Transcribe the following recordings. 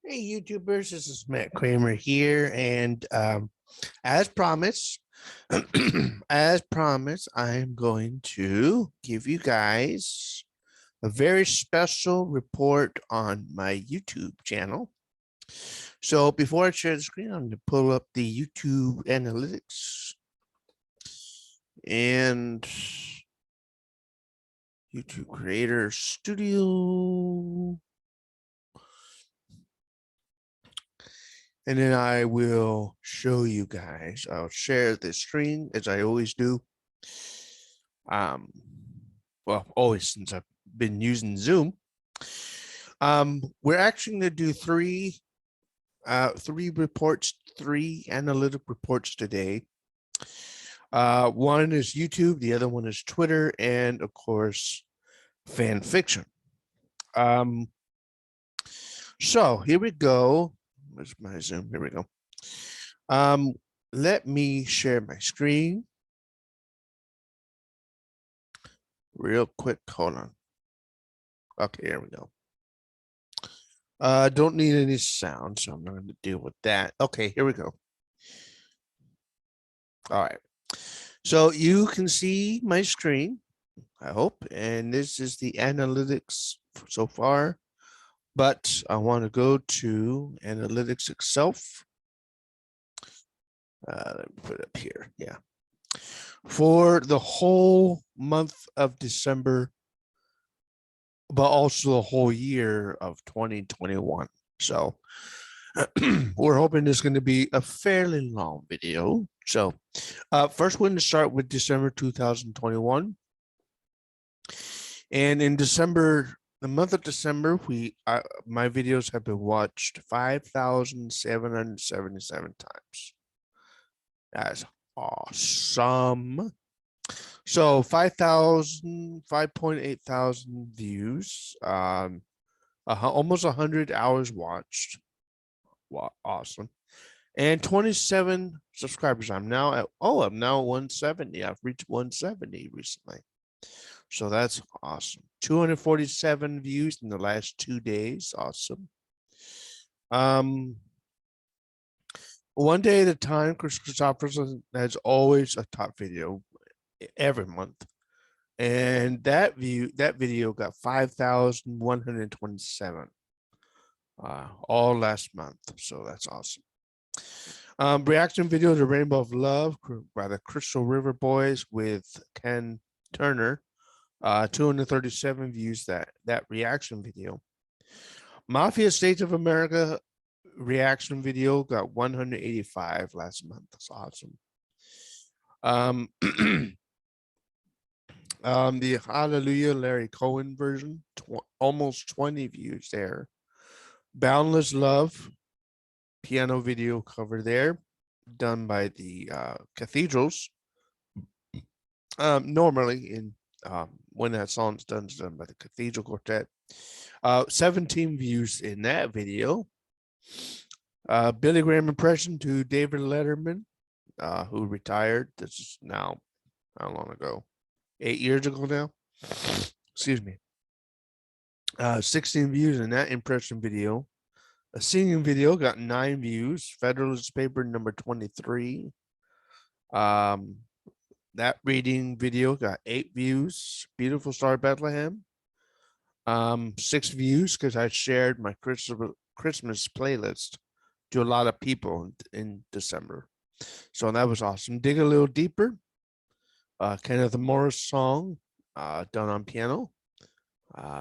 Hey, YouTubers, this is Matt Kramer here. And as promised, as promised, I am going to give you guys a very special report on my YouTube channel. So before I share the screen, I'm going to pull up the YouTube analytics and YouTube Creator Studio. And then I will show you guys. I'll share the screen as I always do. Well, always since I've been using Zoom. We're actually going to do three reports, three analytic reports today. One is YouTube, the other one is Twitter, and of course, fan fiction. So here we go. Where's my Zoom? Here we go. Let me share my screen real quick. Hold on. Okay, here we go. Don't need any sound, so I'm not going to deal with that. Okay, here we go. All right. So you can see my screen, I hope, and this is the analytics so far. But I want to go to analytics itself. Let me put it up here. Yeah. For the whole month of December, but also the whole year of 2021. So we're hoping it's going to be a fairly long video. So first we're going to start with December 2021. And in December, the month of December, my videos have been watched 5,777 times. That's awesome. So 5.8 thousand views, almost 100 hours watched. Wow, awesome. And 27 subscribers. I'm now at 170. I've reached 170 recently. So that's awesome. 247 views in the last 2 days. Awesome. One day at a time, Chris Christopherson has always a top video every month. And that video got 5,127 all last month. So that's awesome. Reaction video to Rainbow of Love by the Crystal River Boys with Ken Turner. 237 views that reaction video. Mafia States of America reaction video got 185 last month. That's awesome. The Hallelujah Larry Cohen version, almost 20 views there. Boundless Love piano video cover there, done by the Cathedrals. Normally in when that song's done, it's done by the Cathedral Quartet. 17 views in that video. Billy Graham impression to David Letterman, who retired. This is now, how long ago? 8 years ago now. Excuse me. 16 views in that impression video. A singing video got 9 views. Federalist Paper number 23. That reading video got 8 views. Beautiful Star Bethlehem. 6 views because I shared my Christmas playlist to a lot of people in December. So that was awesome. Dig a Little Deeper. Kenneth Morris song done on piano.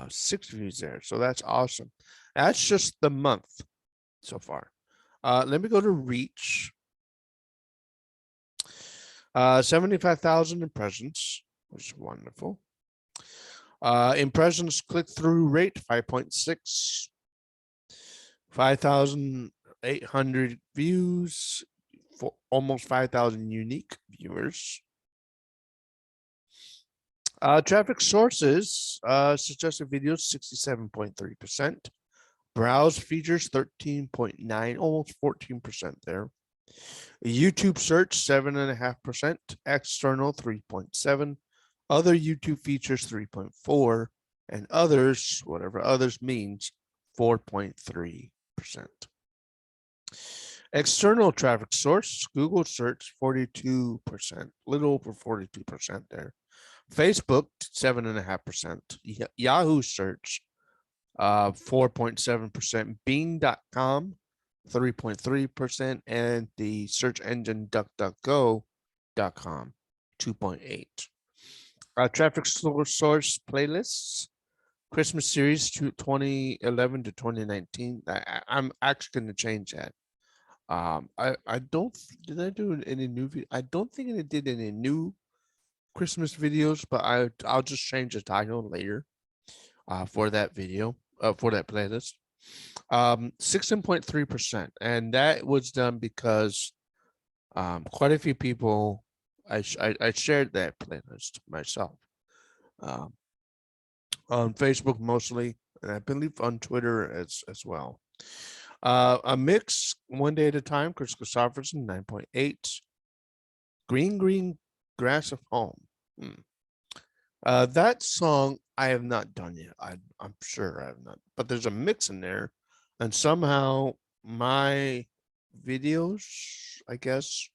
6 views there. So that's awesome. That's just the month so far. Let me go to reach. 75,000 impressions, which is wonderful. Impressions click-through rate 5.6. 5,800 views, for almost 5,000 unique viewers. Traffic sources, suggested videos 67.3%. Browse features 13.9, almost 14% there. YouTube search 7.5%, external 3.7, other YouTube features 3.4, and others, whatever others means, 4.3%. External traffic source, Google search, 42%, little over 42% there. Facebook, 7.5%. Yahoo search, 4.7%. Bing.com, 3.3%. And the search engine DuckDuckGo.com, 2.8%. Traffic source playlists, Christmas series to 2011 to 2019. I'm actually going to change that. I don't, did I do any new video? I don't think I did any new Christmas videos, but I'll just change the title later for that video, for that playlist. 16.3%, and that was done because quite a few people, I shared that playlist myself on Facebook mostly, and I believe on Twitter as well. A mix, One Day at a Time, Chris Christopherson, 9.8. Green Grass of Home. That song I have not done yet. I'm sure I have not, but there's a mix in there, and somehow my videos, I guess,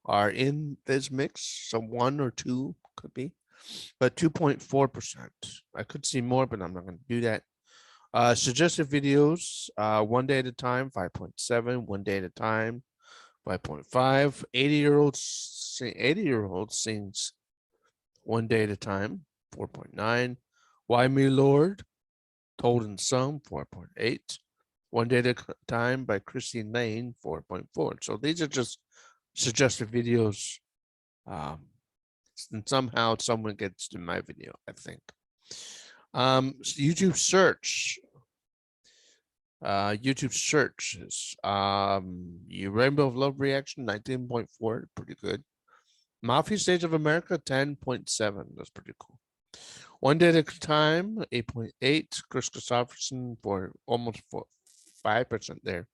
are in this mix. So 1 or 2 could be, but 2.4%. I could see more, but I'm not going to do that. Suggested videos, One Day at a Time, 5.7. One Day at a Time, 5.5. 80-year-old sings One Day at a Time, 4.9. Why Me Lord, Told and Sung, 4.8. One Day at a Time by Christine Lane, 4.4. So these are just suggested videos. And somehow someone gets to my video, I think. YouTube search. YouTube searches. Your Rainbow of Love reaction, 19.4, pretty good. Mafia Stage of America, 10.7. That's pretty cool. One Day at a Time, 8.8. Chris Christopherson for almost 5% there.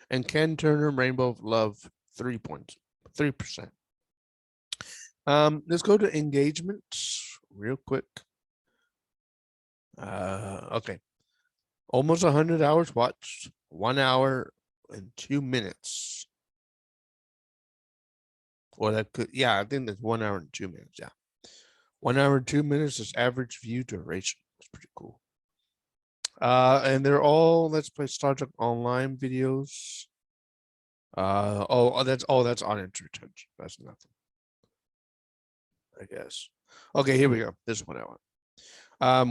And Ken Turner, Rainbow of Love, 3.3%. Let's go to engagement real quick. Okay. Almost 100 hours watched, 1 hour and 2 minutes. Or that could, yeah, I think that's 1 hour and 2 minutes. Yeah. 1 hour and 2 minutes is average view duration. That's pretty cool. And they're all Let's Play Star Trek Online videos. That's uninterrupted. That's nothing, I guess. Okay, here we go. This is what I want.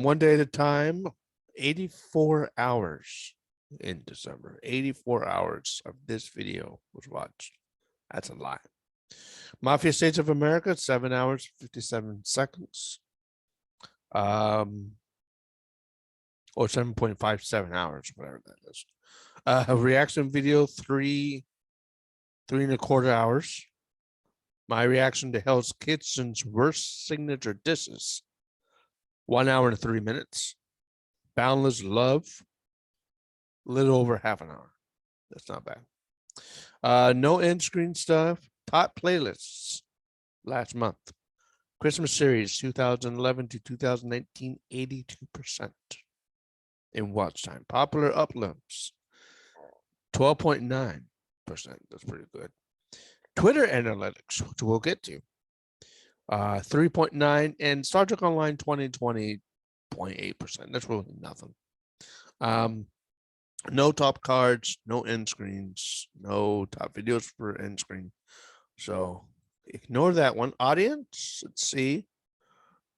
One Day at a Time, 84 hours in December. 84 hours of this video was watched. That's a lot. Mafia States of America, 7 hours, 57 seconds. Or 7.57 hours, whatever that is. A reaction video, 3.25 hours. My reaction to Hell's Kitchen's worst signature dishes, 1 hour and 3 minutes. Boundless Love, a little over half an hour. That's not bad. No end screen stuff. Top playlists last month. Christmas series 2011 to 2019, 82% in watch time. Popular uploads, 12.9%. That's pretty good. Twitter analytics, which we'll get to, 3.9, and Star Trek Online 20.8%. That's really nothing. No top cards, no end screens, no top videos for end screen. So ignore that one. Audience, let's see.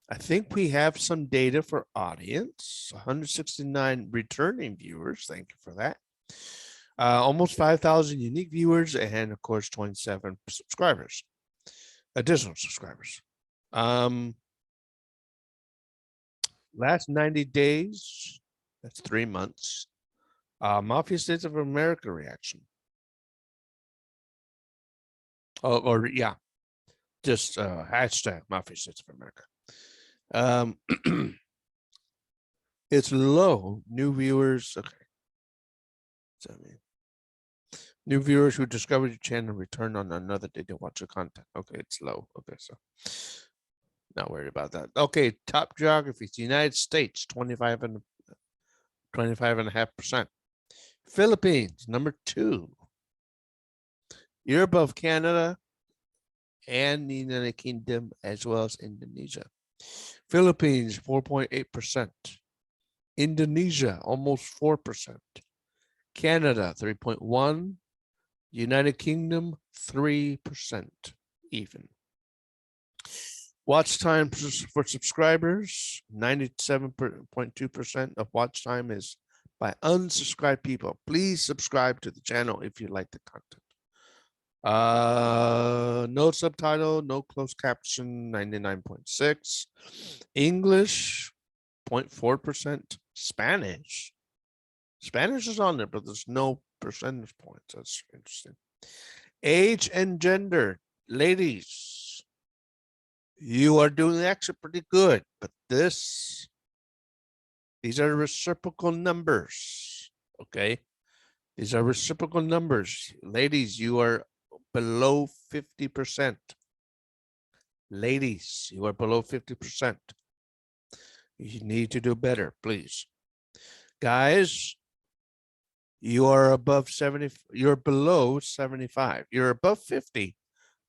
I think we have some data for audience. 169 returning viewers. Thank you for that. Almost 5,000 unique viewers, and of course 27 subscribers, additional subscribers. Last 90 days, that's 3 months. Mafia States of America reaction. Yeah, just hashtag Mafia States of America. It's low. New viewers. Okay. So, I mean, new viewers who discovered your channel and return on another day to watch your content. Okay, it's low. Okay, so not worried about that. Okay, top geographies. The United States, 25.5%. Philippines, number 2. You're above Canada and the United Kingdom as well as Indonesia. Philippines, 4.8%. Indonesia, almost 4%. Canada, 3.1%. United Kingdom, 3% even. Watch time for subscribers, 97.2% of watch time is by unsubscribed people. Please subscribe to the channel if you like the content. No subtitle, no closed caption, 99.6. English, 0.4%. Spanish is on there, but there's no percentage points. That's interesting. Age and gender, ladies, you are doing actually pretty good, but these are reciprocal numbers, okay? These are reciprocal numbers. Ladies, you are below 50%. Ladies, you are below 50%. You need to do better, please. Guys, you are above 70, you're below 75. You're above 50,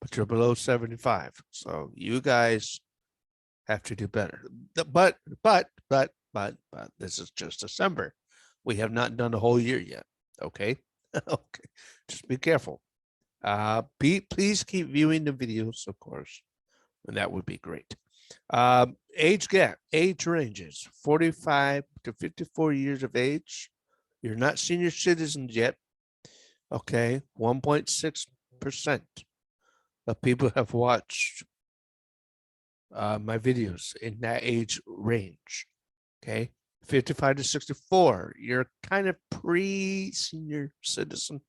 but you're below 75. So you guys have to do better. But this is just December. We have not done the whole year yet. Okay. Okay. Just be careful. Please keep viewing the videos, of course, and that would be great. Age gap, age ranges, 45 to 54 years of age. You're not senior citizens yet. Okay. 1.6% of people have watched my videos in that age range. Okay. 55 to 64, you're kind of pre-senior citizen.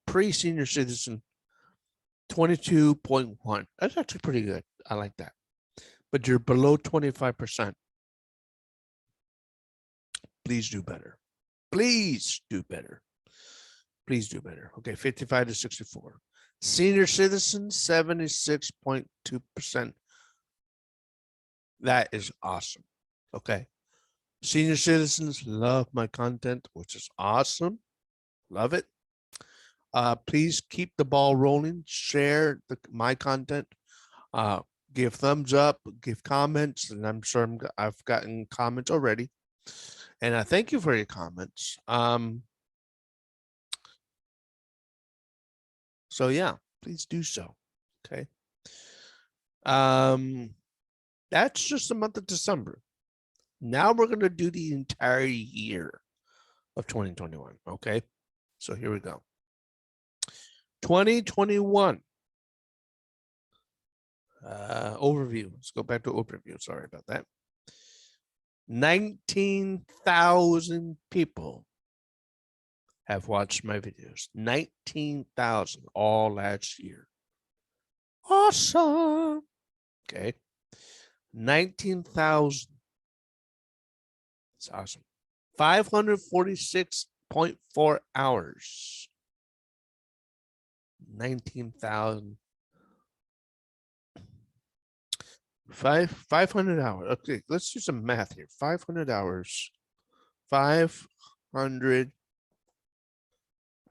22.1. That's actually pretty good. I like that. But you're below 25%. Please do better. Please do better. Please do better. Okay, 55 to 64. Senior citizens, 76.2%. That is awesome. Okay. Senior citizens love my content, which is awesome. Love it. Please keep the ball rolling. Share my content. Give thumbs up. Give comments, and I'm sure I've gotten comments already. And I thank you for your comments. So yeah, please do so. Okay. That's just the month of December. Now we're going to do the entire year of 2021. Okay. So here we go. 2021. Overview. Let's go back to overview. Sorry about that. 19,000 people have watched my videos. 19,000 all last year. Awesome. Okay. 19,000. It's awesome. 546.4 hours. 19,000. 500 hours. Okay, let's do some math here. 500 hours. 500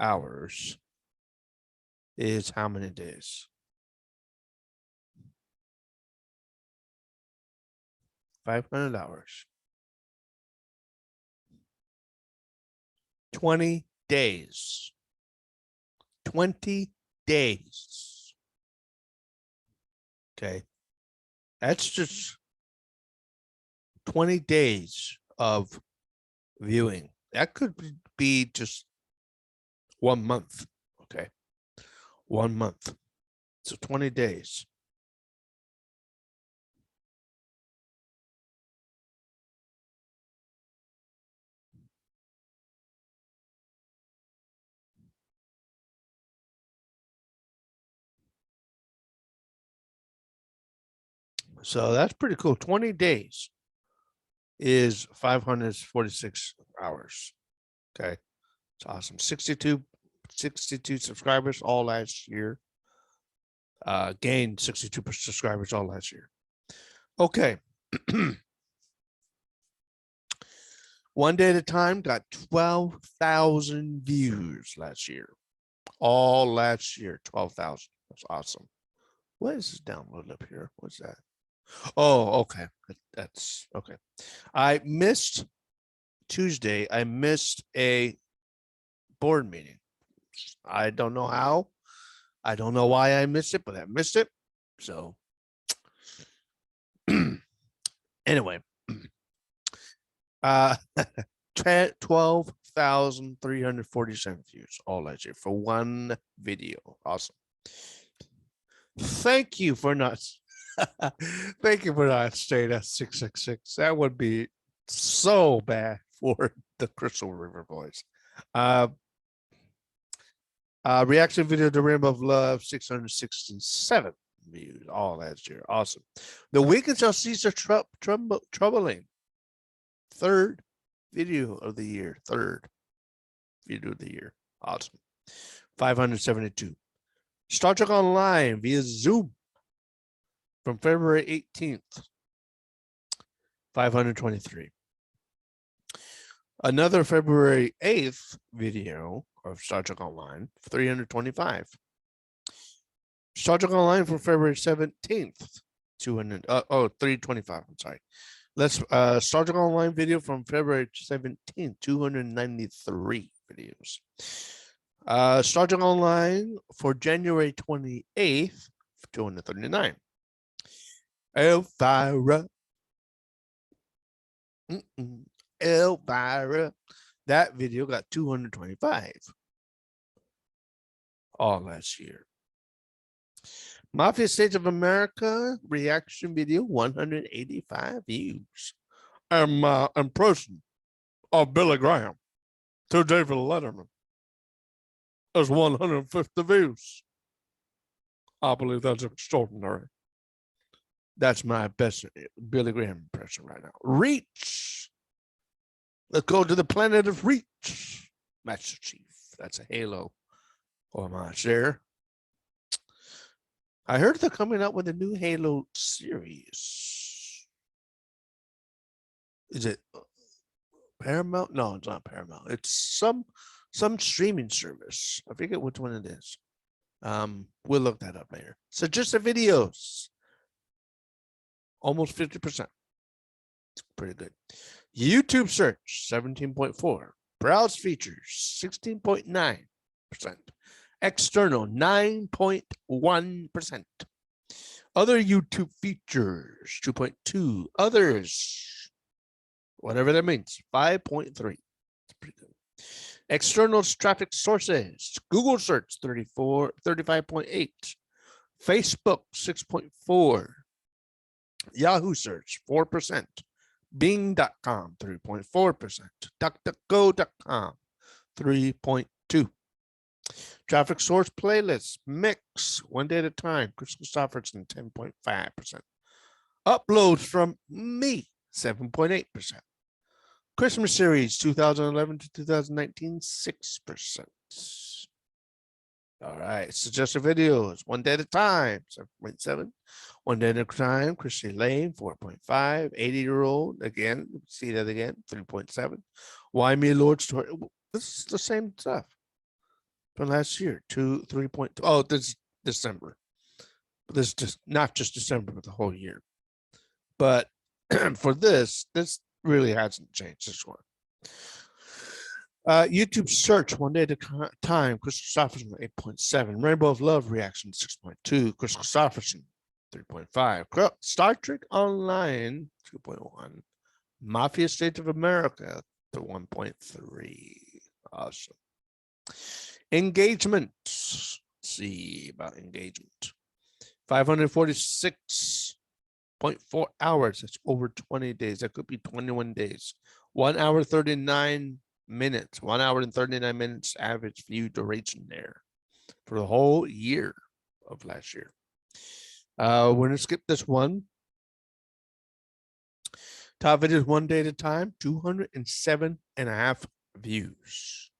hours is how many days? 500 hours. 20 days. 20 days. Okay. That's just 20 days of viewing. That could be just 1 month. Okay. 1 month. So 20 days. So that's pretty cool. 20 days is 546 hours. Okay. It's awesome. 62 subscribers all last year. Gained 62 subscribers all last year. Okay. One Day at a Time got 12,000 views last year. All last year, 12,000. That's awesome. What is this download up here? What's that? Oh, okay. That's okay. I missed Tuesday. I missed a board meeting. I don't know how. I don't know why I missed it, but I missed it. So anyway, 12,347 views all last year for one video. Awesome. Thank you for not thank you for not staying at 666. That would be so bad for the Crystal River Boys. Reaction video to Rainbow of Love, 667 views all last year. Awesome. The Weekend Shall Cease Troubling. Third video of the year. Third video of the year. Awesome. 572. Star Trek Online via Zoom from February 18th. 523. Another February 8th video of Star Trek Online, 325. Star Trek Online for February 17th, 325. I'm sorry. Let's Star Trek Online video from February 17th, 293 videos. Star Trek Online for January 28th, 239. Elvira. Elvira. That video got 225 all last year. Mafia States of America reaction video, 185 views. Impression of Billy Graham to David Letterman is 150 views. I believe that's extraordinary. That's my best Billy Graham impression right now. Reach. Let's go to the planet of Reach. Master Chief. That's a Halo homage there. I heard they're coming up with a new Halo series. Is it Paramount? No, it's not Paramount. It's some streaming service. I forget which one it is. We'll look that up later. Suggested videos. Almost 50%. It's pretty good. YouTube search, 17.4. Browse features, 16.9%. External, 9.1%. Other YouTube features, 2.2. Others, whatever that means, 5.3. It's pretty good. External traffic sources, Google search, 35.8. Facebook, 6.4. Yahoo search, 4%. Bing.com, 3.4%. DuckDuckGo.com, 3.2%. Traffic source playlists, mix, One Day at a Time, Chris Christopherson, 10.5%. Uploads from me, 7.8%. Christmas series, 2011 to 2019, 6%. All right, suggested videos, One Day at a Time, 7.7. One Day at a Time, Christy Lane, 4.5. 80-year-old, again, see that again, 3.7. Why Me Lord Story? This is the same stuff from last year, 3.2. Oh, this is December. This is just not just December, but the whole year. But for this really hasn't changed, this one. YouTube search, One Day at a Time, Chris Christopherson, 8.7. Rainbow of Love reaction, 6.2. Chris Christopherson, 3.5. Star Trek Online, 2.1. Mafia States of America, to 1.3. Awesome. Engagement. Let's see about engagement. 546.4 hours. That's over 20 days. That could be 21 days. 1 hour, 39 minutes. 1 hour and 39 minutes average view duration there for the whole year of last year. We're going to skip this one. Top videos, One Day at a Time, 207.5 views.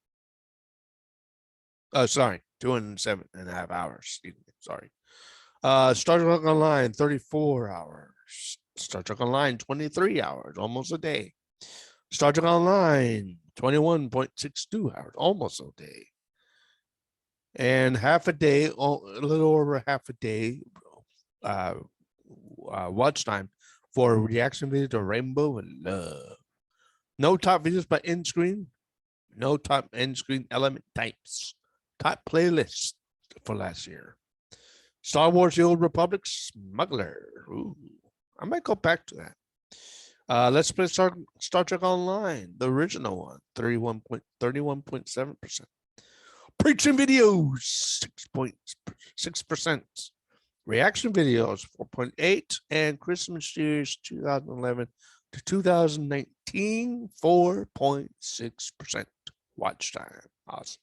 Sorry, 207.5 hours. Sorry. Star Trek Online, 34 hours. Star Trek Online, 23 hours, almost a day. Star Trek Online, 21.62 hours, almost a day. And half a day, a little over half a day watch time for reaction video to Rainbow and Love. No top videos by end screen. No top end screen element types. Top playlist for last year. Star Wars The Old Republic Smuggler. Ooh, I might go back to that. Let's play Star Trek Online, the original one, 31.7%. Preaching videos, 6.6%. Reaction videos, 4.8%. And Christmas years 2011 to 2019, 4.6% watch time. Awesome.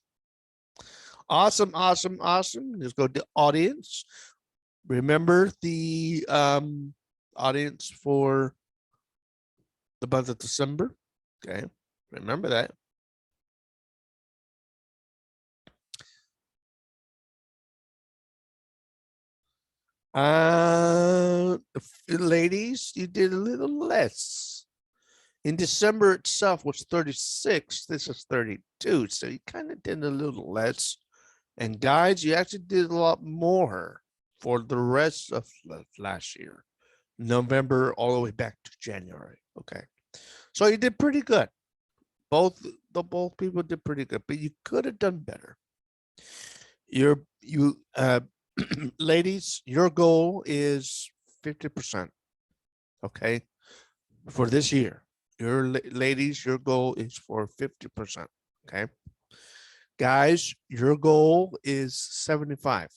Awesome, awesome, awesome. Let's go to audience. Remember the audience for the month of December. Okay, remember that. Ladies, you did a little less. In December itself was 36. This is 32. So you kind of did a little less. And guys, you actually did a lot more for the rest of last year. November all the way back to January. Okay. So you did pretty good. Both people did pretty good, but you could have done better. Ladies, your goal is 50%. Okay. For this year. Ladies, your goal is for 50%. Okay. Guys, your goal is 75%.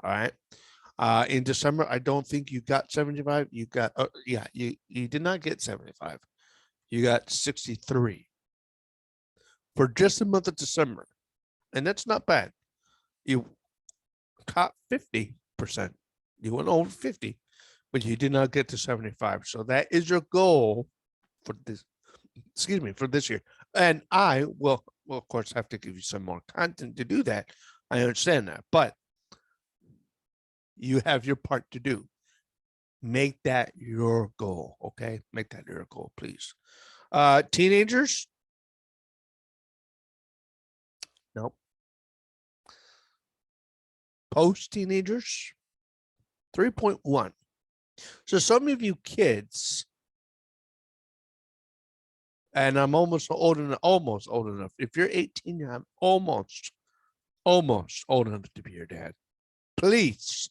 All right. In December, I don't think you got 75. You got, you did not get 75. You got 63 for just the month of December. And that's not bad. You caught 50%. You went over 50, but you did not get to 75. So that is your goal for this, for this year. And I will of course, have to give you some more content to do that. I understand that, but you have your part to do. Make that your goal, okay? Make that your goal, please. Teenagers? Nope. Post-teenagers? 3.1. So some of you kids, and I'm almost old enough. If you're 18, I'm almost old enough to be your dad. Please,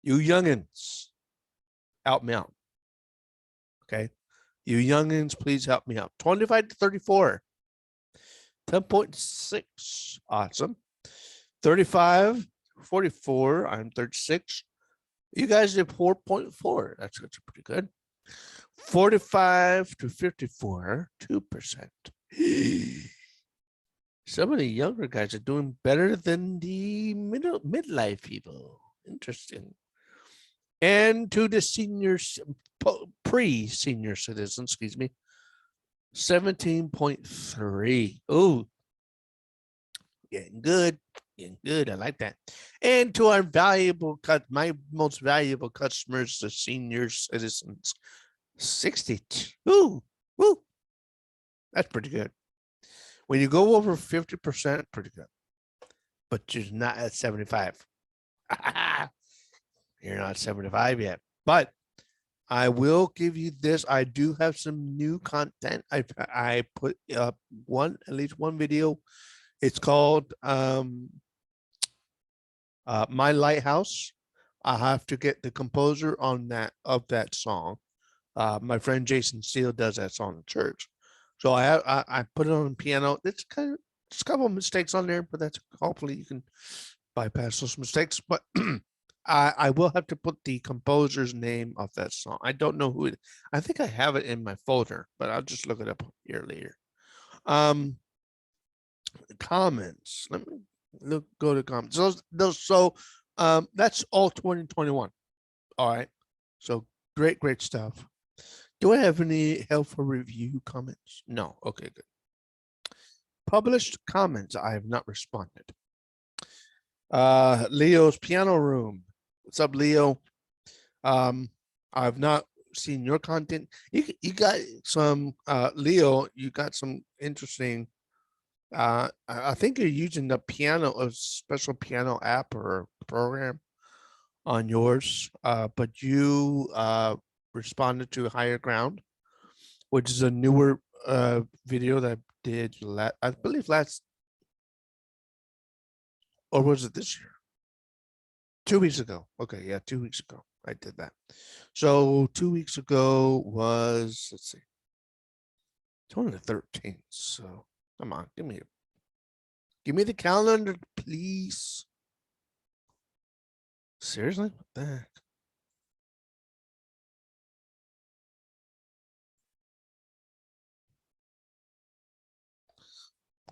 you youngins, help me out. Okay. You youngins, please help me out. 25 to 34. 10.6. Awesome. 35, 44. I'm 36. You guys did 4.4. That's pretty good. 45 to 54, 2%. Some of the younger guys are doing better than the midlife people. Interesting. And to the seniors, pre-senior citizens, 17.3. Oh, getting good. I like that. And to our my most valuable customers, the senior citizens, 62. Woo. That's pretty good. When you go over 50%, pretty good. But you're not at 75. You're not 75 yet. But I will give you this. I do have some new content. I put up at least one video. It's called My Lighthouse. I have to get the composer of that song. My friend Jason Steele does that song in church. So I put it on the piano. It's kind of just a couple of mistakes on there, but that's hopefully you can bypass those mistakes. But I will have to put the composer's name of that song. I don't know who it. I think I have it in my folder, but I'll just look it up here later. Comments. Let me go to comments. So that's all 2021. All right. So great stuff. Do I have any helpful review comments? No. Okay, good. Published comments. I have not responded. Leo's piano room. What's up, Leo? I've not seen your content. You got some Leo. You got some interesting. I think you're using the piano, a special piano app or program on yours. But you responded to Higher Ground, which is a newer video that I did I believe last, or was it this year? 2 weeks ago. Okay, yeah, 2 weeks ago I did that. So 2 weeks ago was, let's see, it's only the 13th. So come on, give me the calendar, please. Seriously? What the heck?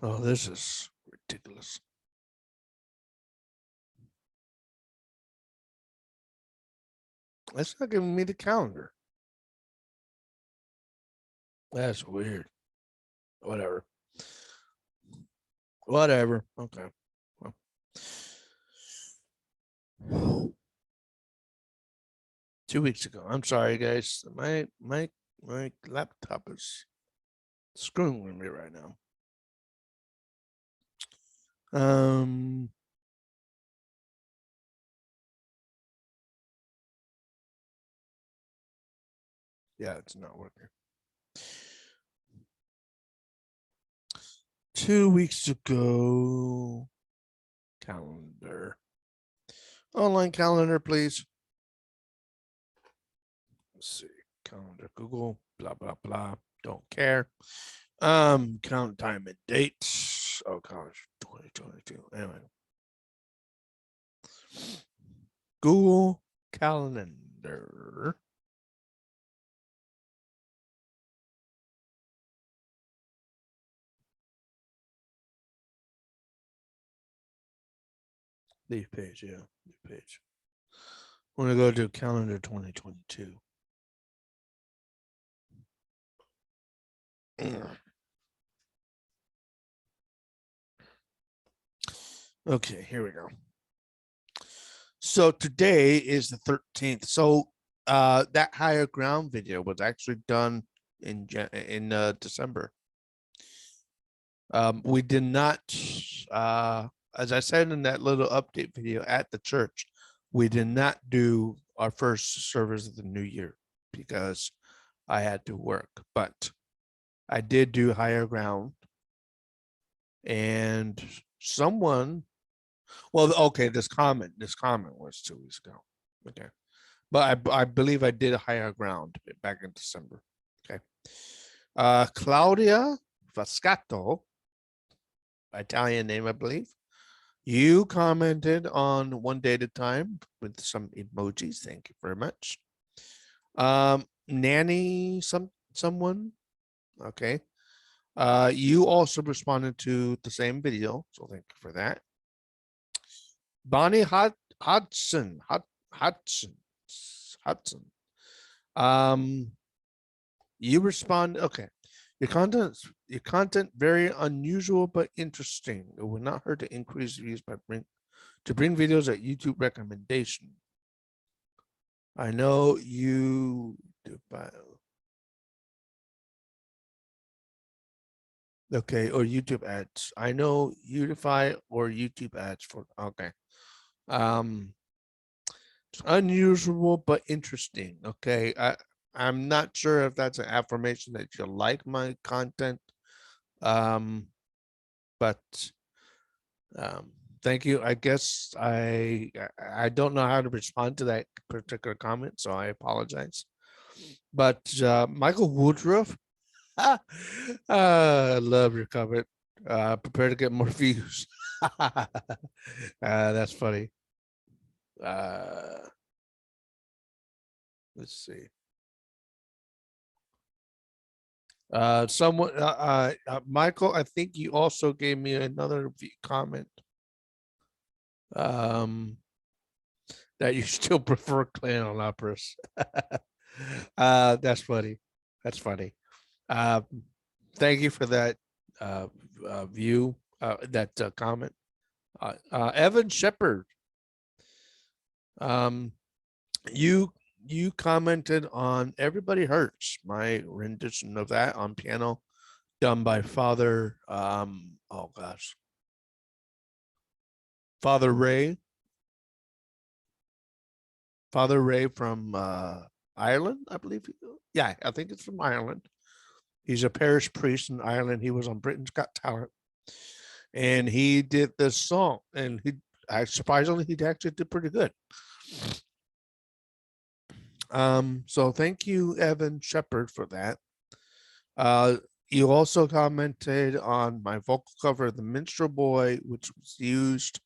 Oh, this is ridiculous. That's not giving me the calendar. That's weird. Whatever. Whatever. Okay. Well. 2 weeks ago. I'm sorry, guys. My laptop is screwing with me right now. Yeah, it's not working. 2 weeks ago. Calendar. Online calendar, please. Let's see. Calendar, Google, blah, blah, blah. Don't care. Count time and dates. Oh gosh, 2022. Anyway. Google Calendar. Leave page, yeah. Leave page. I'm gonna go to calendar 2022. Okay, here we go. So today is the 13th. So that Higher Ground video was actually done in December. We did not, as I said in that little update video at the church, we did not do our first service of the new year because I had to work, but I did do Higher Ground. And someone, well, okay, this comment was 2 weeks ago. Okay. But I believe I did a Higher Ground back in December. Okay. Claudia Vascato, Italian name, I believe. You commented on One Day at a Time with some emojis. Thank you very much. Nanny, someone. Okay. You also responded to the same video, so thank you for that. Bonnie Hudson. You respond. Okay. Your content very unusual but interesting. It would not hurt to increase views by bring videos at YouTube recommendation. I know you do, okay, or YouTube ads. I know Udify or YouTube ads for, okay. It's unusual but interesting. Okay. I'm not sure if that's an affirmation that you like my content. But thank you. I guess I don't know how to respond to that particular comment, so I apologize. But Michael Woodruff, I love your comment. Prepare to get more views. That's funny. Let's see. Someone, Michael, I think you also gave me another comment. That you still prefer Clan on Operas. That's funny. That's funny. Thank you for that view, that comment. Evan Shepard. You you commented on Everybody Hurts, my rendition of that on piano, done by oh gosh, Father Ray. Father Ray from Ireland, I believe. Yeah, I think it's from Ireland. He's a parish priest in Ireland. He was on Britain's Got Talent, and he did this song. And surprisingly, he actually did pretty good. So thank you, Evan Shepard, for that. You also commented on my vocal cover of The Minstrel Boy, which was used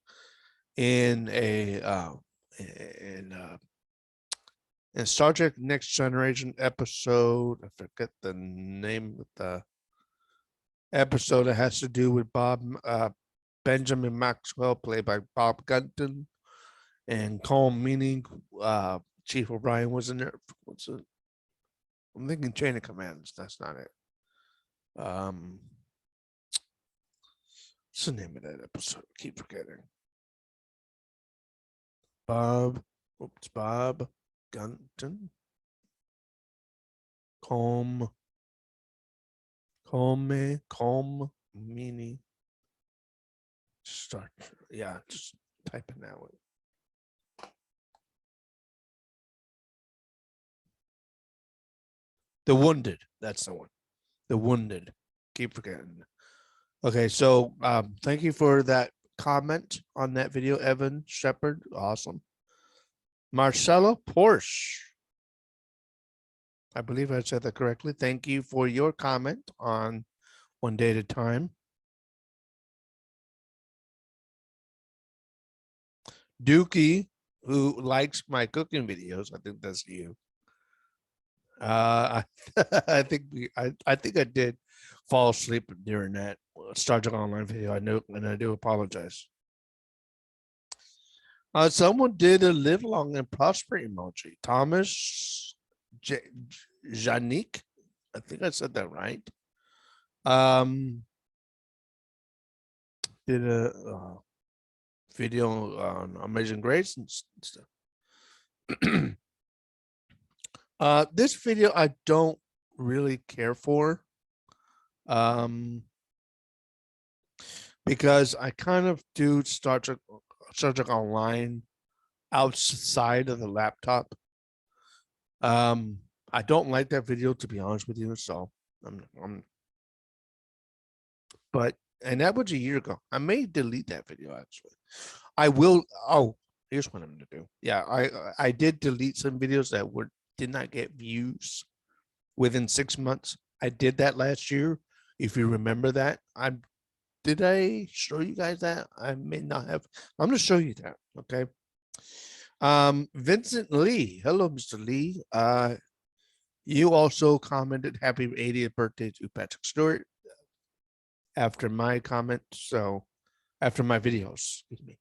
in in Star Trek Next Generation episode. I forget the name of the episode. It has to do with Benjamin Maxwell, played by Bob Gunton, and Colm Meaney. Chief O'Brien was in there. What's it? I'm thinking Chain of Commands. That's not it. What's the name of that episode? I keep forgetting. Bob Gunton. Colm Meaney. Start. Yeah, just typing that one. The Wounded. That's the one. The Wounded. Keep forgetting. Okay, so thank you for that comment on that video, Evan Shepard. Awesome. Marcelo Porsche. I believe I said that correctly. Thank you for your comment on One Day at a Time. Dookie, who likes my cooking videos, I think that's you. I think I think I did fall asleep during that Star Trek Online video. I know, and I do apologize. Someone did a live long and prosper emoji. Thomas Janik. I think I said that right. Did a video on Amazing Grace and stuff. This video I don't really care for. Because I kind of do Star Trek Online outside of the laptop. I don't like that video, to be honest with you. So and that was a year ago. I may delete that video actually. I will. Oh, here's what I'm gonna do. Yeah, I did delete some videos that did not get views within 6 months. I did that last year. If you remember that, did I show you guys that? I may not have. I'm gonna show you that. Okay. Vincent Lee. Hello, Mr. Lee. You also commented happy 80th birthday to Patrick Stewart after my comment. So after my videos, excuse me.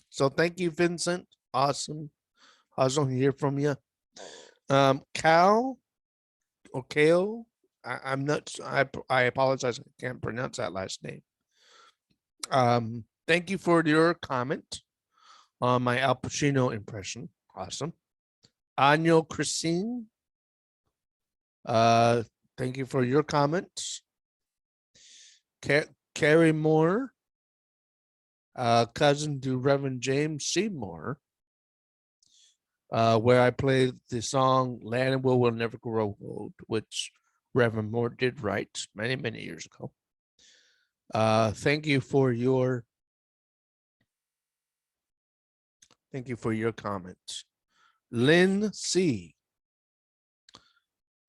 So thank you, Vincent. Awesome. Awesome to hear from you. Cal or Kale. I'm not. I apologize. I can't pronounce that last name. Thank you for your comment on my Al Pacino impression. Awesome. Anyo Christine. Thank you for your comments. Carrie Moore. Cousin to Reverend James Seymour. Where I played the song Land and Will Never Grow Old, which Reverend Moore did write many, many years ago. Thank you for your comments. Lynn C.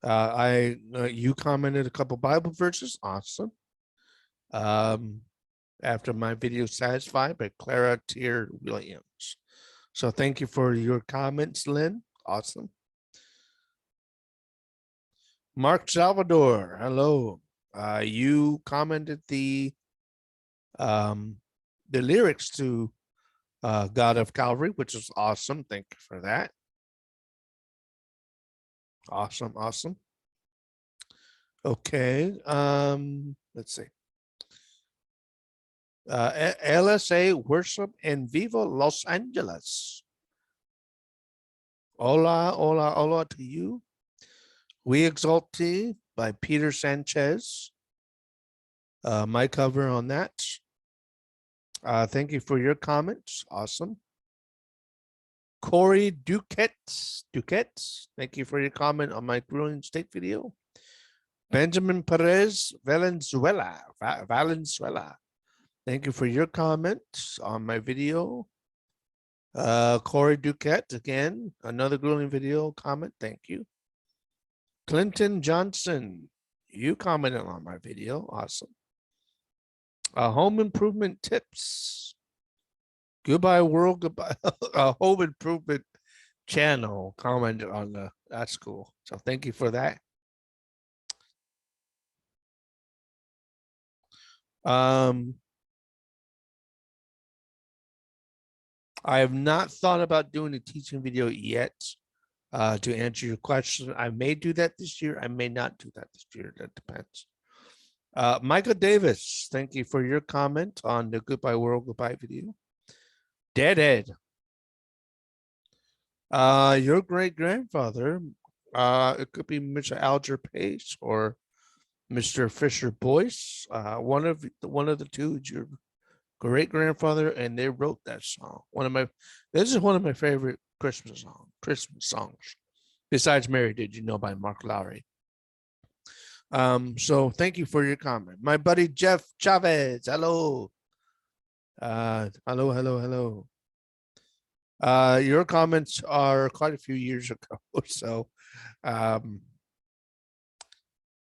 You commented a couple Bible verses. Awesome. After my video Satisfied by Clara Tier Williams. So thank you for your comments, Lynn. Awesome. Mark Salvador, hello. You commented the lyrics to God of Calvary, which is awesome. Thank you for that. Awesome, awesome. Okay, let's see. LSA Worship in Viva Los Angeles. Hola, hola, hola to you. We Exalt Thee by Peter Sanchez. My cover on that. Thank you for your comments. Awesome. Corey Duquette. Thank you for your comment on my grueling steak video. Benjamin Perez Valenzuela. Thank you for your comments on my video. Corey Duquette, again, another grueling video comment. Thank you. Clinton Johnson, you commented on my video. Awesome. Home improvement tips. Goodbye world, goodbye. Home improvement channel commented on the, that's cool. So thank you for that. I have not thought about doing a teaching video yet. To answer your question, I may do that this year. I may not do that this year. That depends. Michael Davis, thank you for your comment on the Goodbye World, Goodbye video. Deadhead. Your great grandfather, it could be Mr. Alger Pace or Mr. Fisher Boyce. One of the two is your great grandfather, and they wrote that song. This is one of my favorite Christmas songs. Besides Mary Did You Know by Mark Lowry. So thank you for your comment. My buddy Jeff Chavez. Hello. Hello. Your comments are quite a few years ago. So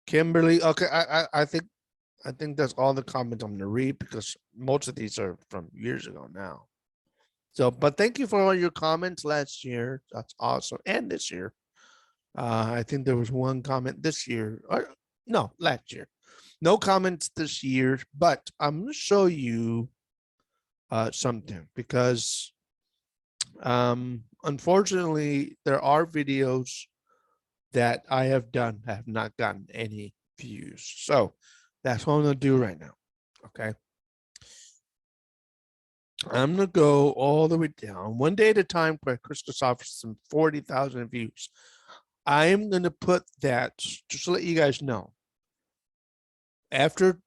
Kimberly, okay, I think that's all the comments I'm gonna read because most of these are from years ago now. So, but thank you for all your comments last year. That's awesome. And this year. I think there was one comment this year, or no, last year. No comments this year, but I'm gonna show you something because unfortunately there are videos that I have done have not gotten any views. So that's what I'm gonna do right now. Okay. I'm gonna go all the way down one day at a time where Christus offers some 40,000 views. I'm gonna put that just to let you guys know. After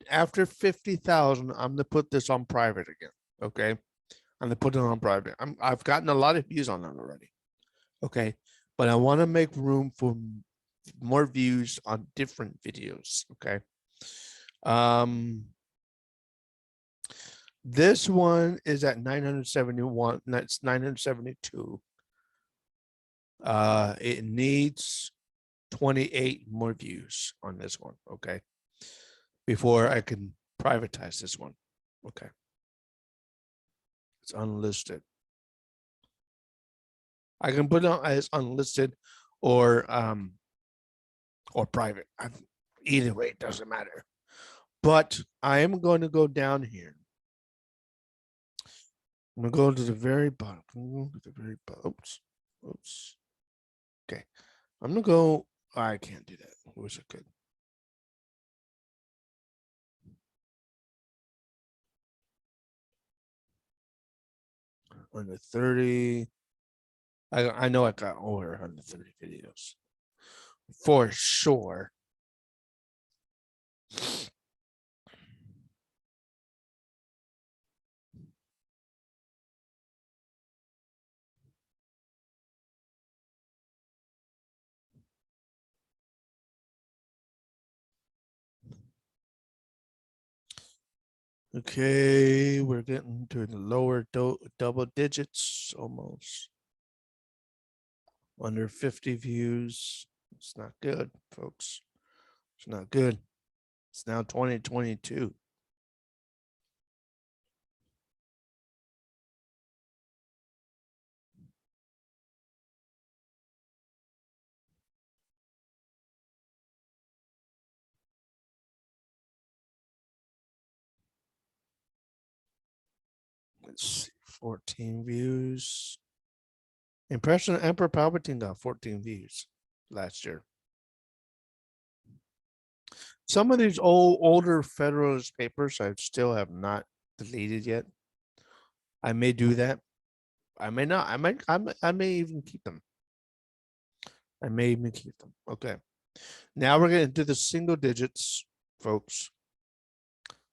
50,000, I'm gonna put this on private again. Okay. I'm gonna put it on private. I've gotten a lot of views on that already. Okay. But I want to make room for more views on different videos. Okay. This one is at 971. That's 972. It needs 28 more views on this one. Okay. Before I can privatize this one. Okay. It's unlisted. I can put it on as unlisted or private. Either way, it doesn't matter. But I am going to go down here. I'm gonna go to the very bottom. Oops. Okay. I'm gonna go. I can't do that. I wish I could. Under 30. I know I got over 130 videos. For sure. Okay, we're getting to the lower double digits almost. Under 50 views. It's not good, folks. It's not good. It's now 2022. Let's see, 14 views. Impression of Emperor Palpatine got 14 views last year. Some of these older Federalist papers I still have not deleted yet. I may do that. I may not. I may even keep them. I made me keep them. Okay. Now we're going to do the single digits, folks.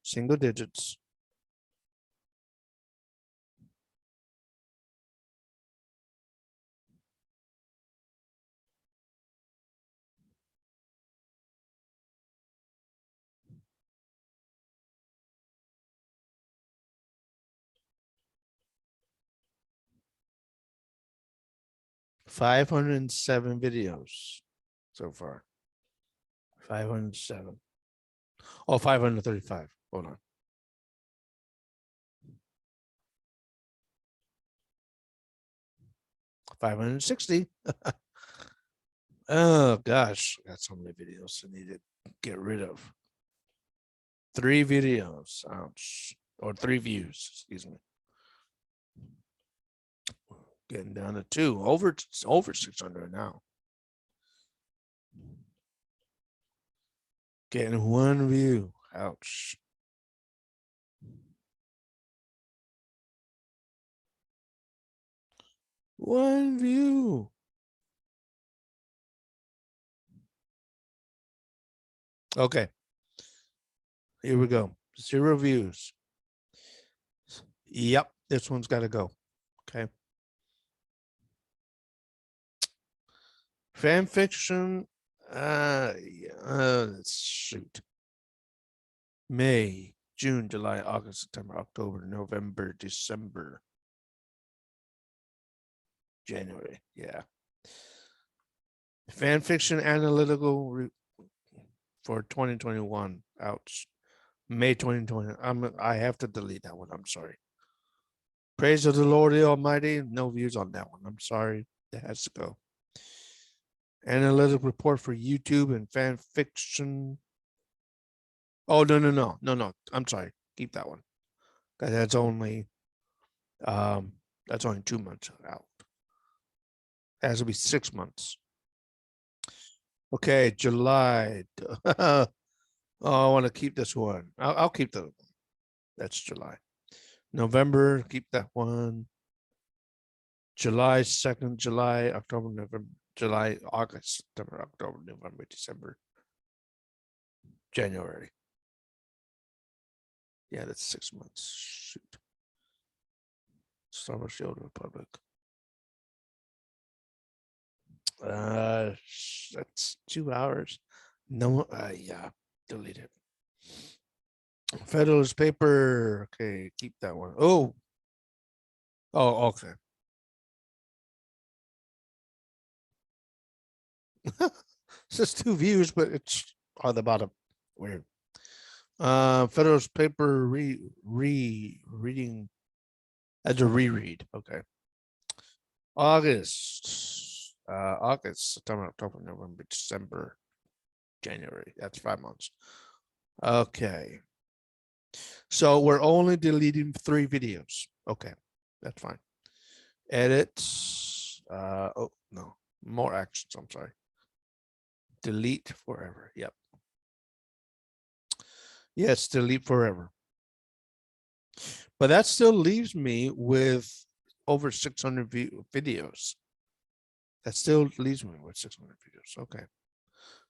Single digits. $507 videos so far. 507. Oh, 535. Hold on. $560. Oh gosh, I got so many videos I need to get rid of. 3 videos. Ouch. Or 3 views, excuse me. Getting down to 2. Over 600 now. Getting 1 view. Ouch. One view. Okay. Here we go. 0 views. Yep, this one's got to go. Okay. Fan fiction. Let's shoot. May, June, July, August, September, October, November, December, January. Yeah. Fan fiction analytical for 2021. Ouch. May 2020. I have to delete that one. I'm sorry. Praise of the Lord the Almighty. No views on that one. I'm sorry. It has to go. Analytic report for YouTube and fan fiction. Oh, no. I'm sorry. Keep that one. That's only 2 months out. It has to be 6 months. Okay, July. Oh, I want to keep this one. I'll keep the. That's July. November, keep that one. July 2nd, July, October, November, July, August, September, October, November, December, January. Yeah, that's 6 months. Shoot. Star Wars: The Old Republic. That's 2 hours. No, yeah, delete it. Federalist paper. Okay, keep that one. Oh, okay. It's just 2 views, but it's on the bottom. Weird. Federalist paper reading as a reread. Okay. August, September, October, November, December, January. That's 5 months. Okay. So we're only deleting 3 videos. Okay, that's fine. Edit. Oh no, more actions. I'm sorry. Delete forever. Yep. Yes, delete forever. But that still leaves me with over 600 videos. That still leaves me with 600 videos. Okay.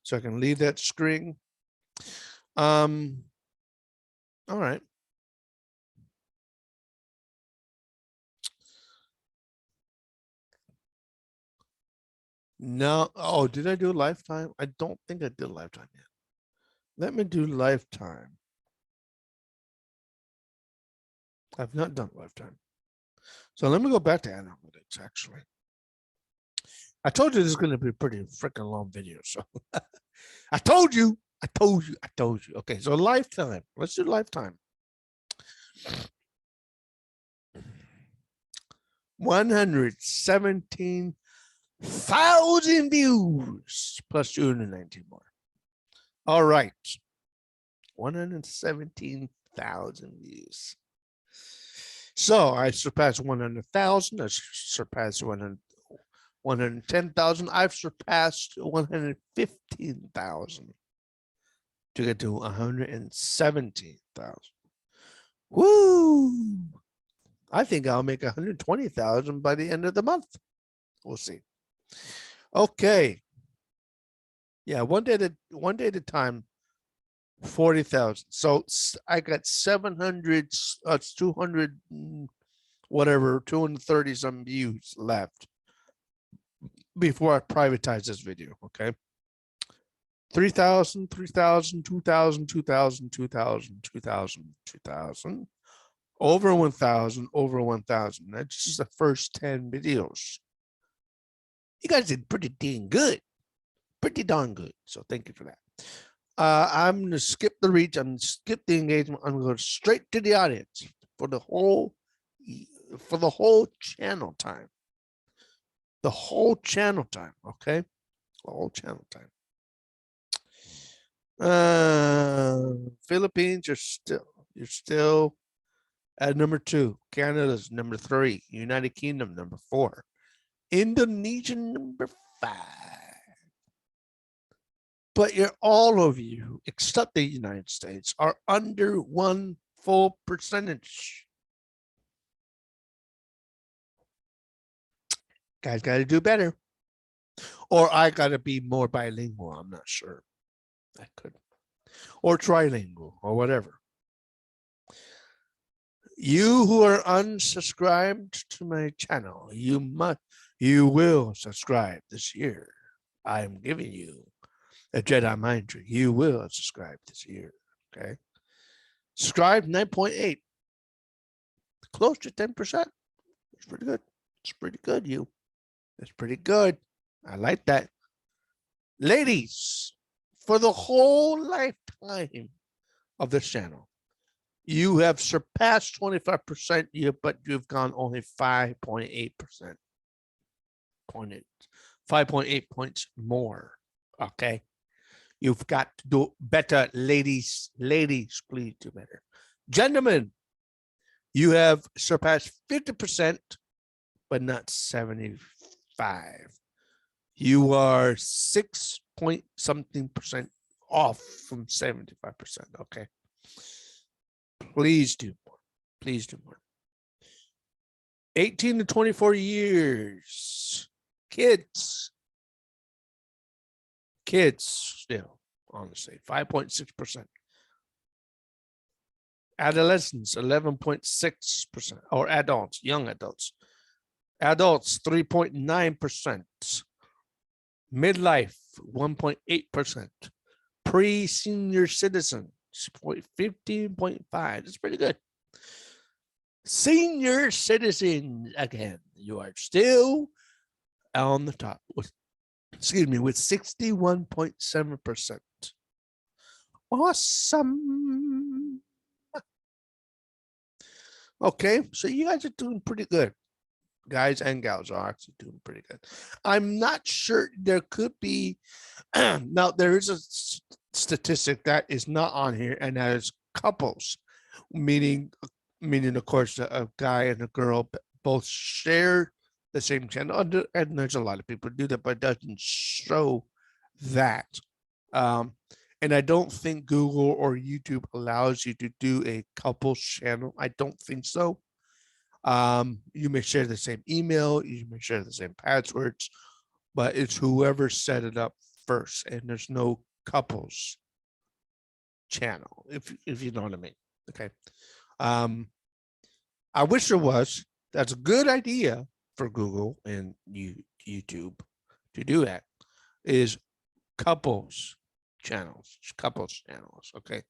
So I can leave that screen. All right. No. Oh, did I do lifetime? I don't think I did lifetime yet. Let me do lifetime. I've not done lifetime. So let me go back to analytics, actually. I told you this is going to be a pretty freaking long video. So I told you. Okay, so lifetime. Let's do lifetime. 117,000 views plus 219 more. All right. 117,000 views. So I surpassed 100,000. I surpassed 110,000. I've surpassed 115,000 to get to 117,000. Woo! I think I'll make 120,000 by the end of the month. We'll see. Okay, Yeah, one day at a time, 40,000. So I got 700, 200, whatever, 230 some views left before I privatize this video. Okay. 3,000, 3,000, 2,000, 2,000, 2,000, 2,000, 2,000, over 1,000, over 1,000. That's just the first 10 videos. You guys did pretty dang good. Pretty darn good. So thank you for that. I'm going to skip the reach. I'm going to skip the engagement. I'm going to go straight to the audience for the whole channel time. The whole channel time. Okay. The whole channel time. Philippines, you're still at number 2. Canada's number 3. United Kingdom number 4. Indonesia number 5. But all of you, except the United States, are under 1 full percentage. Guys got to do better. Or I got to be more bilingual. I'm not sure. I could. Or trilingual or whatever. You who are unsubscribed to my channel, you will subscribe this year. I am giving you a Jedi mind trick. You will subscribe this year. Okay. Subscribe 9.8. Close to 10%. It's pretty good. It's pretty good, you. It's pretty good. I like that. Ladies, for the whole lifetime of this channel, you have surpassed 25%, but you've gone only 5.8%. 5.8 points more. Okay. You've got to do better, ladies. Ladies, please do better. Gentlemen, you have surpassed 50%, but not 75. You are 6 point something percent off from 75%. Okay. Please do more. Please do more. 18 to 24 years. Kids still, honestly, 5.6%. Adolescents, 11.6%, or adults, young adults. Adults, 3.9%. Midlife, 1.8%. Pre-senior citizens, 15.5%. That's pretty good. Senior citizens, again, you are still on the top with 61.7%. Awesome. Okay, so you guys are doing pretty good. Guys and gals are actually doing pretty good. I'm not sure, there could be, now there is a statistic that is not on here, and that is couples, meaning of course a guy and a girl both share the same channel, and there's a lot of people do that, but it doesn't show that. And I don't think Google or YouTube allows you to do a couples channel. I don't think so. You may share the same email, you may share the same passwords, but it's whoever set it up first, and there's no couples channel, if you know what I mean. Okay. I wish there was. That's a good idea for Google and YouTube to do that, is couples channels. Okay.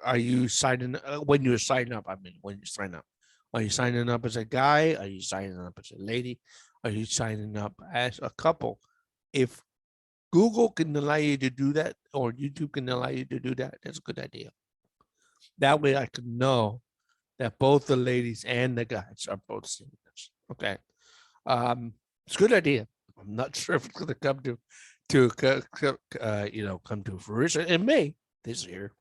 Are you signing when you're signing up? I mean, when you sign up, are you signing up as a guy? Are you signing up as a lady? Are you signing up as a couple? If Google can allow you to do that, or YouTube can allow you to do that, that's a good idea. That way I can know that both the ladies and the guys are both seeing this. Okay. It's a good idea. I'm not sure if it's going to come come to fruition. It may this year.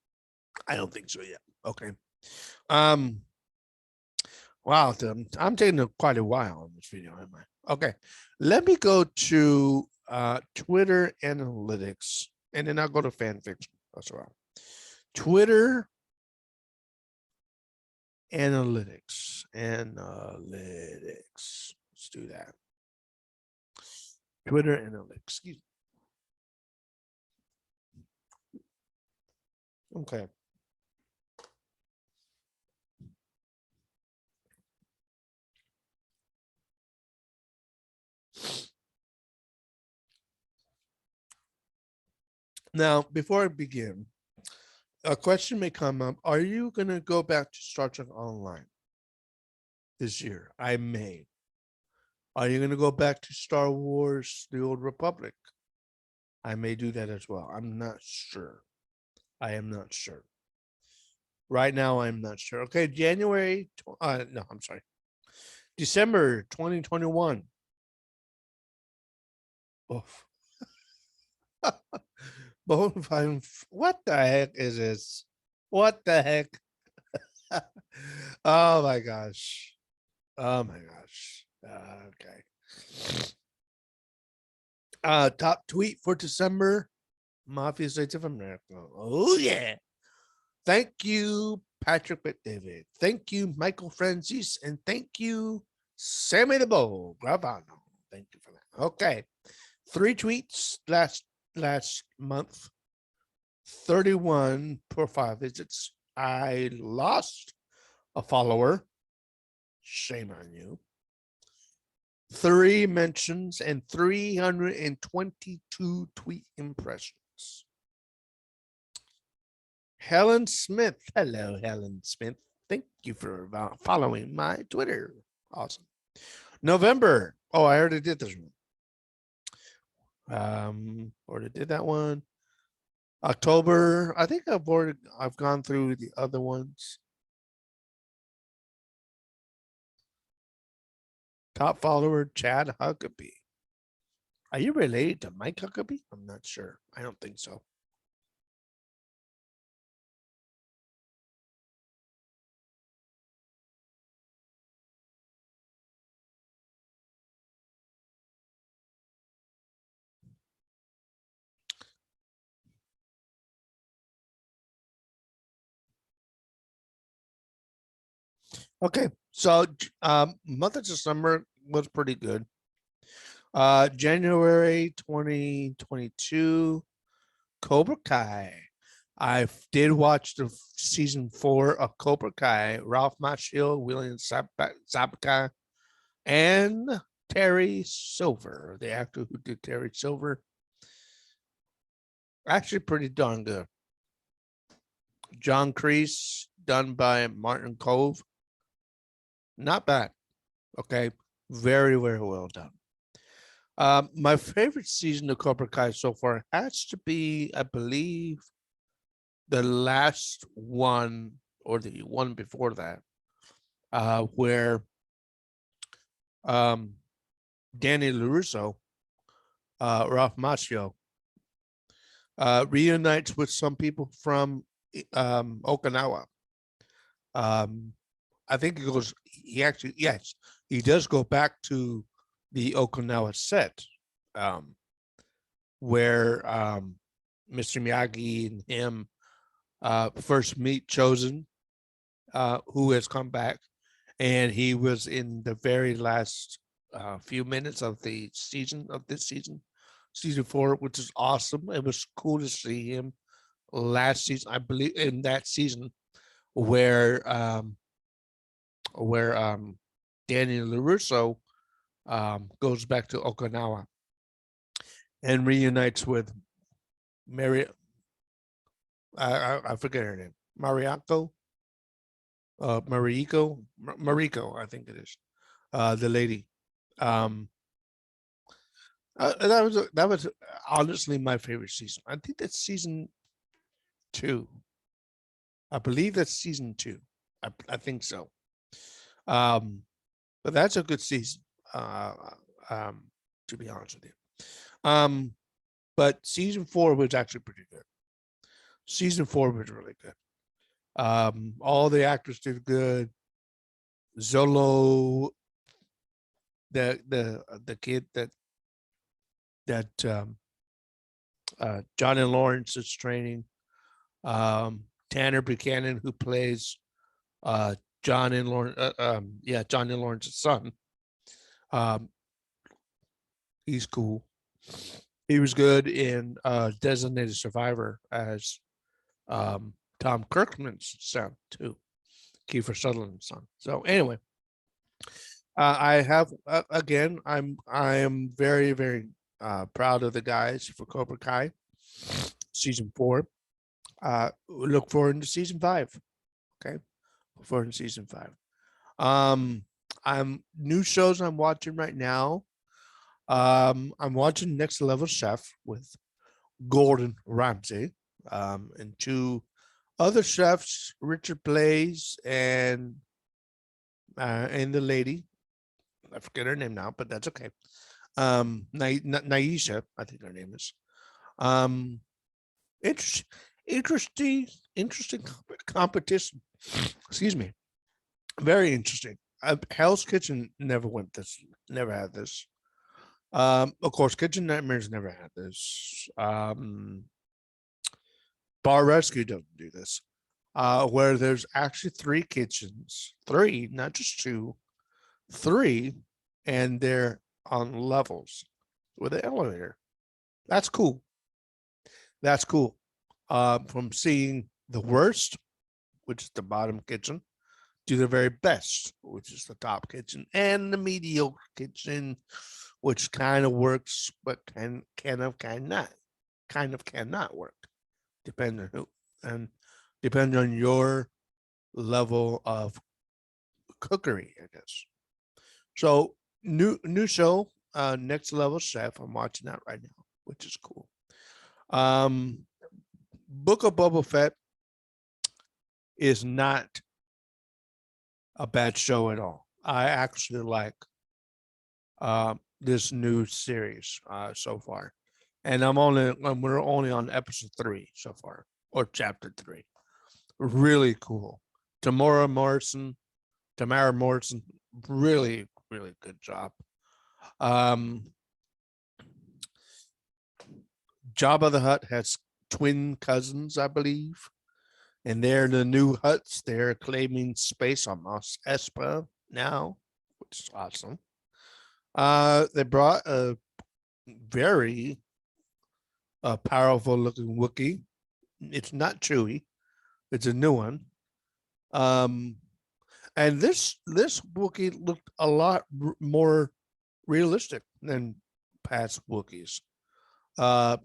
I don't think so yet. Okay. Wow, I'm taking quite a while on this video, am I? Okay. Let me go to Twitter analytics, and then I'll go to fan fiction as well. Twitter analytics. Let's do that. Twitter analytics. Excuse me. Okay. Now, before I begin, a question may come up. Are you going to go back to Star Trek Online this year? I may. Are you going to go back to Star Wars The Old Republic? I may do that as well. I'm not sure. I am not sure. Right now, I'm not sure. Okay, no, I'm sorry. December 2021. Oof. What the heck is this? What the heck? Oh my gosh. Oh my gosh. Okay. Top tweet for December. Mafia States of America. Oh yeah. Thank you, Patrick McDavid. Thank you, Michael Francis, and thank you, Sammy the Bull Gravano. Thank you for that. Okay. 3 tweets last month. 31 profile visits. I lost a follower. Shame on you. 3 mentions and 322 tweet impressions. Helen Smith. Hello, Helen Smith. Thank you for following my Twitter. Awesome. November. Oh, I already did this one. Already did that one. October. I think I've gone through the other ones. Top follower, Chad Huckabee. Are you related to Mike Huckabee? I'm not sure. I don't think so. Okay, so month of December was pretty good. January 2022, Cobra Kai. I did watch the season 4 of Cobra Kai. Ralph Macchio, William Zabka, and Terry Silver, the actor who did Terry Silver. Actually, pretty darn good. John Kreese, done by Martin Cove. Not bad. Okay, very, very well done. My favorite season of Cobra Kai so far has to be, I believe, the last one or the one before that, where Danny LaRusso, Ralph Macchio, reunites with some people from Okinawa. I think he goes. Yes, he does go back to the Okinawa set, where Mr. Miyagi and him first meet Chosen, who has come back, and he was in the very last few minutes of the season of this season 4, which is awesome. It was cool to see him last season. I believe in that season where Danny LaRusso goes back to Okinawa and reunites with Mary. I forget her name. Mariko, I think it is. The lady. That was honestly my favorite season. I think that's season 2. I believe that's season 2. I think so. But that's a good season. To be honest with you. But season 4 was actually pretty good. Season 4 was really good. All the actors did good. Zolo, the kid that John and Lawrence is training. Tanner Buchanan, who plays John and Lawrence's son. He's cool. He was good in Designated Survivor as Tom Kirkman's son too, Kiefer Sutherland's son. So anyway, I have again. I am very very proud of the guys for Cobra Kai season 4. Look forward to season 5. Okay, look forward to season 5. I'm new shows I'm watching right now. I'm watching Next Level Chef with Gordon Ramsay, and 2 other chefs, Richard Blaze and the lady. I forget her name now, but that's okay. Naisha, I think her name is. Interesting, interesting competition. Excuse me. Very interesting. Hell's Kitchen never had this. Of course, Kitchen Nightmares never had this. Bar Rescue doesn't do this. Where there's actually 3 kitchens, 3, not just 2, 3, and they're on levels with an elevator. That's cool. That's cool. From seeing the worst, which is the bottom kitchen, to the very best, which is the top kitchen, and the mediocre kitchen, which kind of works, but cannot work, depending on who and depending on your level of cookery, I guess. So new show, Next Level Chef. I'm watching that right now, which is cool. Book of Boba Fett is not a bad show at all. I actually like this new series so far, and we're only on episode 3 so far, or chapter 3. Really cool. Tamara Morrison, really good job. Jabba the Hutt has twin cousins, I believe, and they're the new Hutts. They're claiming space on Mos Espa now, which is awesome. They brought a very powerful looking Wookiee. It's not Chewie. It's a new one. And this Wookiee looked a lot more realistic than past Wookiees. I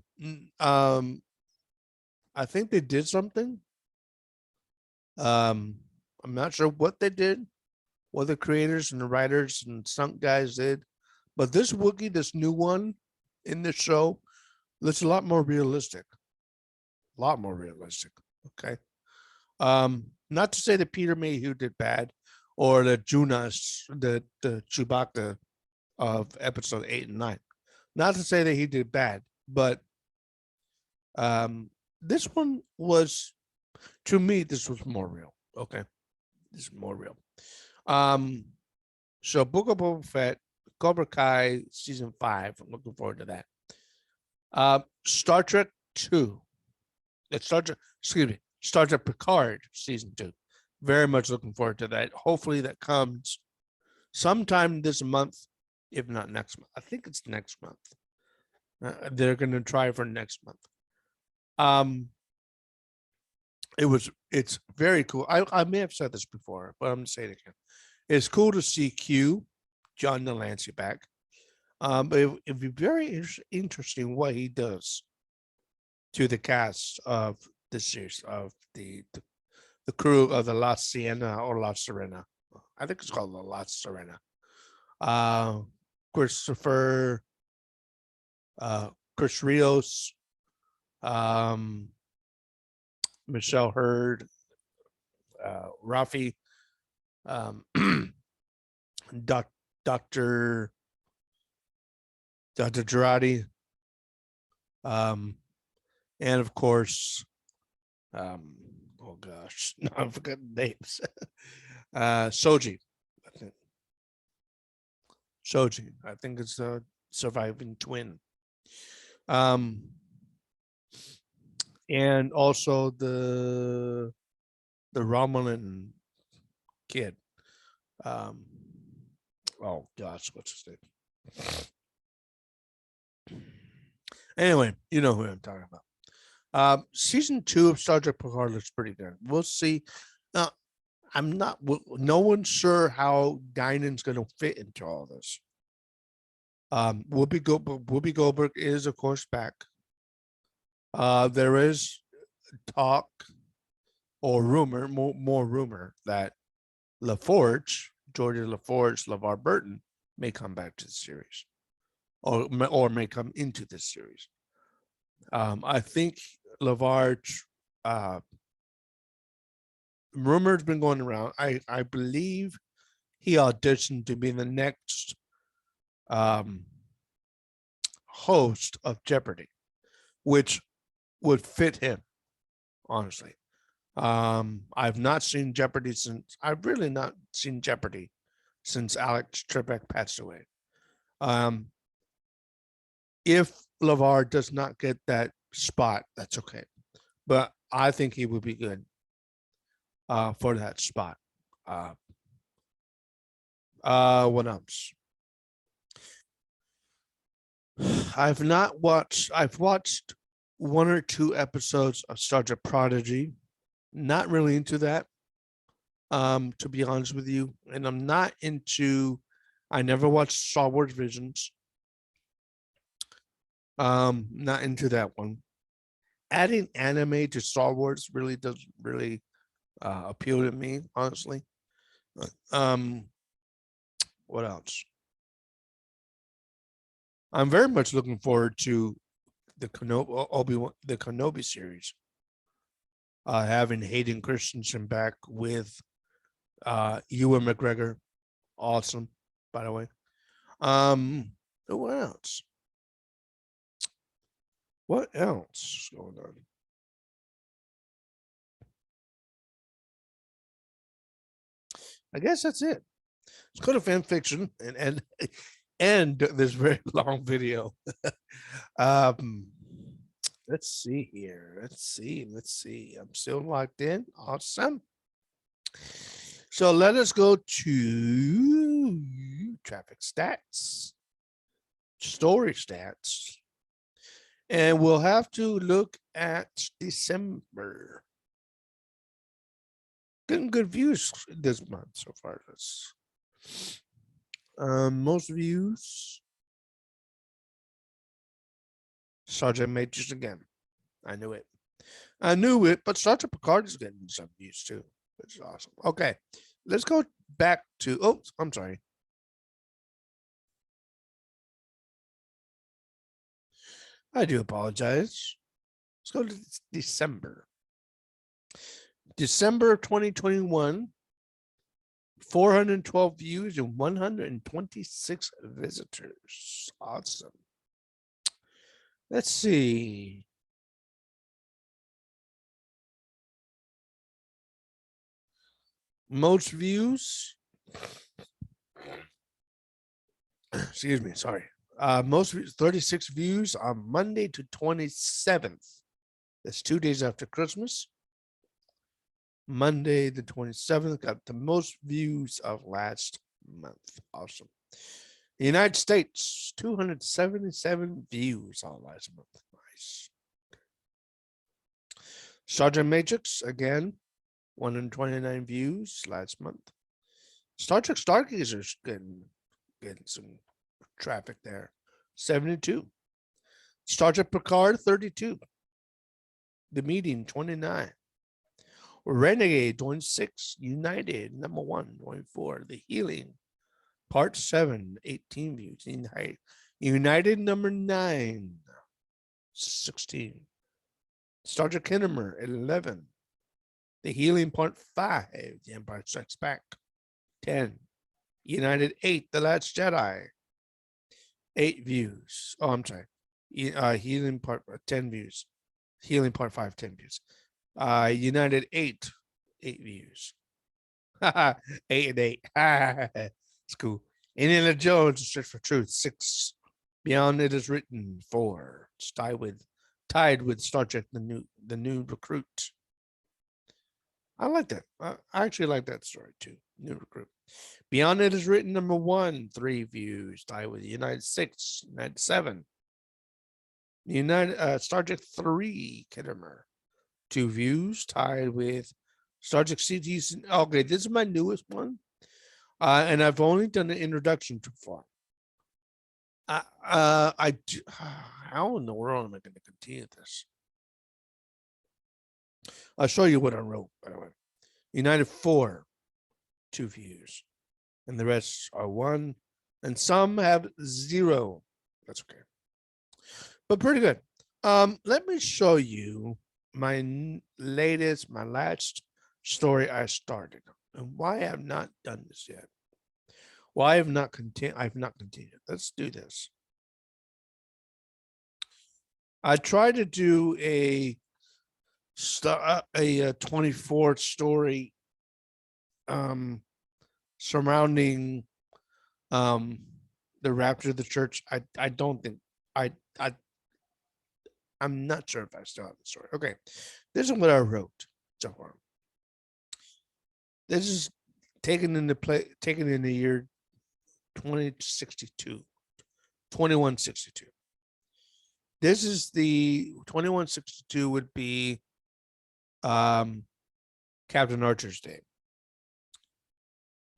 think they did something. I'm not sure what they did, what the creators and the writers and some guys did, but this Wookiee, this new one in the show, looks a lot more realistic. A lot more realistic. Okay. Not to say that Peter Mayhew did bad, or that Jonas, the Chewbacca of episode 8 and 9. Not to say that he did bad, but this one was, to me, this was more real. Okay, this is more real. So Book of Boba Fett, Cobra Kai season 5. I'm looking forward to that. Star Trek 2. Star Trek Picard season 2. Very much looking forward to that. Hopefully that comes sometime this month, if not next month. I think it's next month. They're going to try for next month. It's very cool. I may have said this before, but I'm going to say it again. It's cool to see Q, John Delancey, back. But it'd be very interesting what he does to the cast of the series, of the crew of the La Siena or La Serena. I think it's called the La Serena. Christopher, Chris Rios, Michelle Hurd, Rafi, Dr. Girardi, and of course, oh gosh, no, I'm forgetting names. Soji, I think. Soji, I think it's a surviving twin. And also the Romulan kid. Oh gosh, what's his name? Anyway, you know who I'm talking about. Season 2 of Star Trek Picard looks pretty good. We'll see. Uh, I'm not. No one's sure how Guinan's going to fit into all this. Whoopi Goldberg is, of course, back. There is talk or rumor, more rumor that LaForge, Geordi LaForge, LeVar Burton may come back to the series, or may come into this series. I think LeVar, rumor's been going around. I believe he auditioned to be the next host of Jeopardy, which would fit him, honestly. I've not seen Jeopardy since I've really not seen Jeopardy since Alex Trebek passed away. If LeVar does not get that spot, that's okay. But I think he would be good for that spot. What else? I've watched one or two episodes of Star Trek Prodigy. Not really into that, to be honest with you. And I'm not into, I never watched Star Wars Visions. Not into that one. Adding anime to Star Wars really doesn't really appeal to me, honestly. What else? I'm very much looking forward to the Kenobi series. Having Hayden Christensen back with Ewan McGregor, awesome. By the way, what else? What else is going on? I guess that's it. Let's go to fan fiction and end this very long video. Let's see here. Let's see. I'm still locked in. Awesome. So let us go to traffic stats, story stats, and we'll have to look at December. Getting good views this month so far. Most views. Sergeant Majors again. I knew it. But Sergeant Picard is getting some views too, which is awesome. Okay, let's go back to. Oh, I'm sorry. I do apologize. Let's go to December. December of 2021. 412 views and 126 visitors. Awesome. Let's see. Most views. Excuse me, sorry. Most 36 views on Monday to 27th. That's 2 days after Christmas. Monday the 27th got the most views of last month. Awesome. The United States, 277 views on last month. Nice. Sergeant Matrix, again, 129 views last month. Star Trek Stargazer's getting some traffic there. 72. Star Trek Picard, 32. The Meeting, 29. Renegade, 26. United, number 1, 24. The Healing, Part 7, 18 views. United, number 9, 16. Star Trek Kinnemer, 11. The Healing, Part 5, The Empire Strikes Back, 10. United, 8, The Last Jedi, 8 views. Oh, I'm sorry. Healing Part 10 views. Healing Part 5, 10 views. United 8 views. 8 and 8. It's cool. Indiana Jones, Search for Truth, 6. Beyond It Is Written, 4. It's tied with Star Trek, the new recruit. I like that. I actually like that story too. New recruit. Beyond It Is Written, number 1, 3 views. Tied with United 6, United 7. Star Trek 3 Kittimer, 2 views, tied with Star Trek CT's. Okay, this is my newest one, and I've only done an introduction so far. How in the world am I going to continue this? I'll show you what I wrote, by the way. United 4, 2 views, and the rest are 1, and some have 0. That's okay, but pretty good. Let me show you my last story I started, and why I have not done this yet. Why I've not continued. Let's do this. I tried to do a 24 story surrounding the rapture of the church. I don't think I'm not sure if I still have the story. Okay, this is what I wrote so far. This is taken in the year 2162. This is the 2162 would be Captain Archer's Day.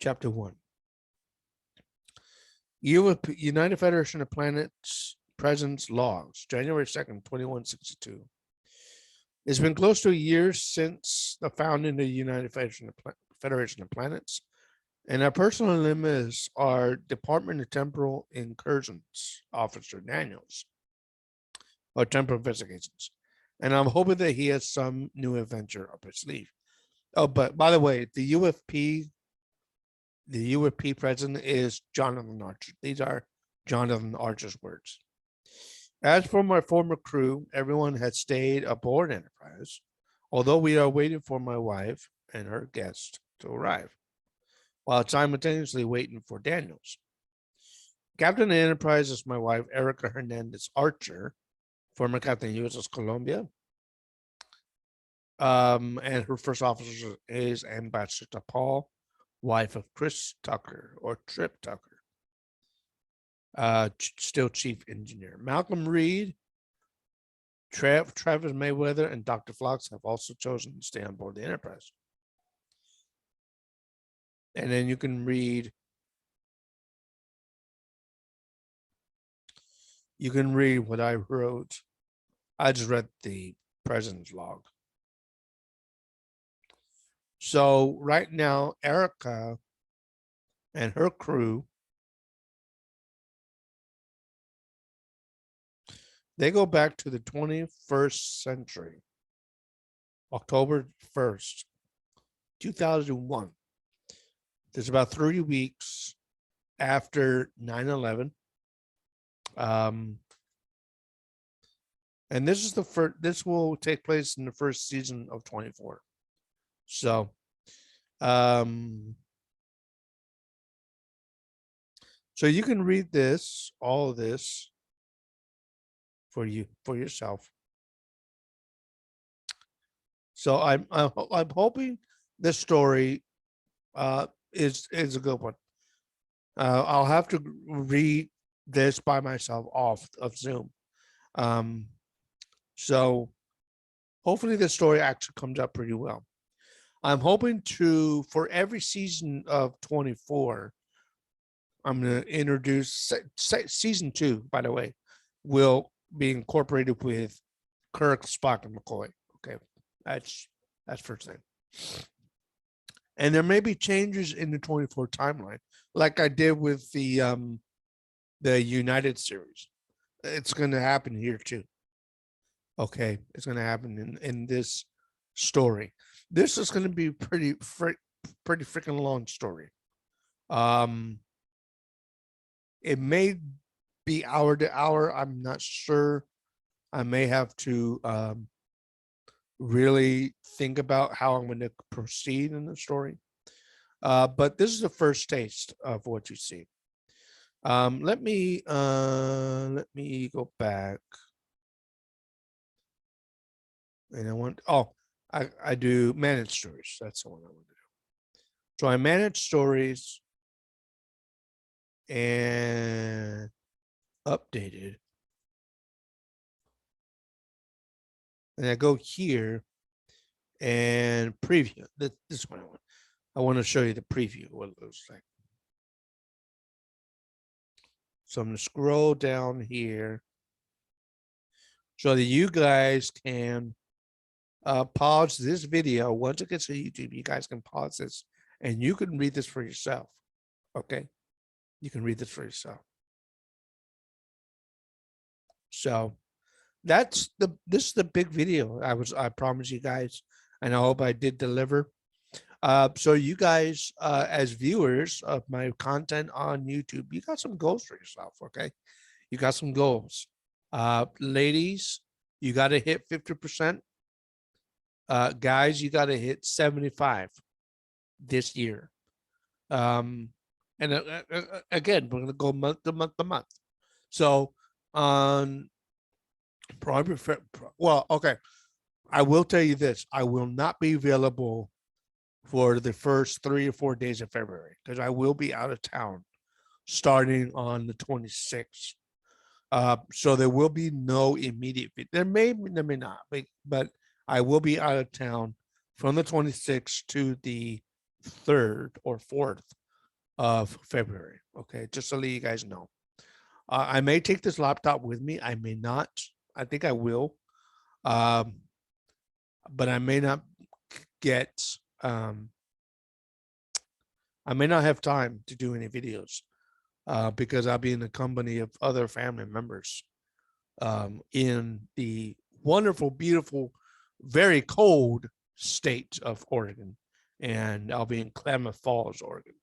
Chapter 1. United Federation of Planets Presence Logs, January 2nd, 2162. It's been close to a year since the founding of the United Federation of Planets, and our personal limb is our Department of Temporal Incursions Officer Daniels, or Temporal Investigations. And I'm hoping that he has some new adventure up his sleeve. Oh, but by the way, the UFP president is Jonathan Archer. These are Jonathan Archer's words. As for my former crew, everyone had stayed aboard Enterprise, although we are waiting for my wife and her guest to arrive, while simultaneously waiting for Daniels. Captain of Enterprise is my wife, Erica Hernandez Archer, former Captain USS Columbia. And her first officer is Ambassador Paul, wife of Chris Tucker, or Trip Tucker, still chief engineer. Malcolm Reed, Travis Mayweather, and Dr. Phlox have also chosen to stay on board the Enterprise. And then you can read what I wrote. I just read the president's log. So right now, Erica and her crew, they go back to the 21st century, October 1st, 2001. There's about 30 weeks after 9/11. And this is the first. This will take place in the first season of 24. So, so you can read this, all of this, for yourself. So I'm hoping this story is a good one. I'll have to read this by myself off of Zoom. So hopefully this story actually comes up pretty well. I'm hoping to, for every season of 24, I'm going to introduce season 2, by the way, will be incorporated with Kirk, Spock, and McCoy. Okay, that's first thing. And there may be changes in the 24 timeline, like I did with the United series. It's going to happen here too. Okay, it's going to happen in this story. This is going to be pretty freaking long story. It may be hour to hour. I'm not sure. I may have to really think about how I'm going to proceed in the story. But this is the first taste of what you see. Let me go back. And I do managed stories. That's the one I want to do. So I manage stories and updated and I go here and preview. This is what I want. I want to show you the preview, what it looks like. So I'm going to scroll down here so that you guys can pause this video. Once it gets to YouTube, you guys can pause this and you can read this for yourself. Okay? You can read this for yourself. So this is the big video I promised you guys, and I hope I did deliver. So you guys, as viewers of my content on YouTube, you got some goals for yourself, okay? You got some goals. Ladies, you got to hit 50%. Guys, you got to hit 75 this year. And again, we're going to go month to month to month. So on probably, well, okay. I will tell you this. I will not be available for the first 3 or 4 days of February because I will be out of town starting on the 26th. So there will be no immediate. There may not, but I will be out of town from the 26th to the 3rd or 4th of February. Okay, just to let you guys know. I may take this laptop with me. I may not. I think I will. But I may not get. I may not have time to do any videos because I'll be in the company of other family members in the wonderful, beautiful, very cold state of Oregon, and I'll be in Klamath Falls, Oregon.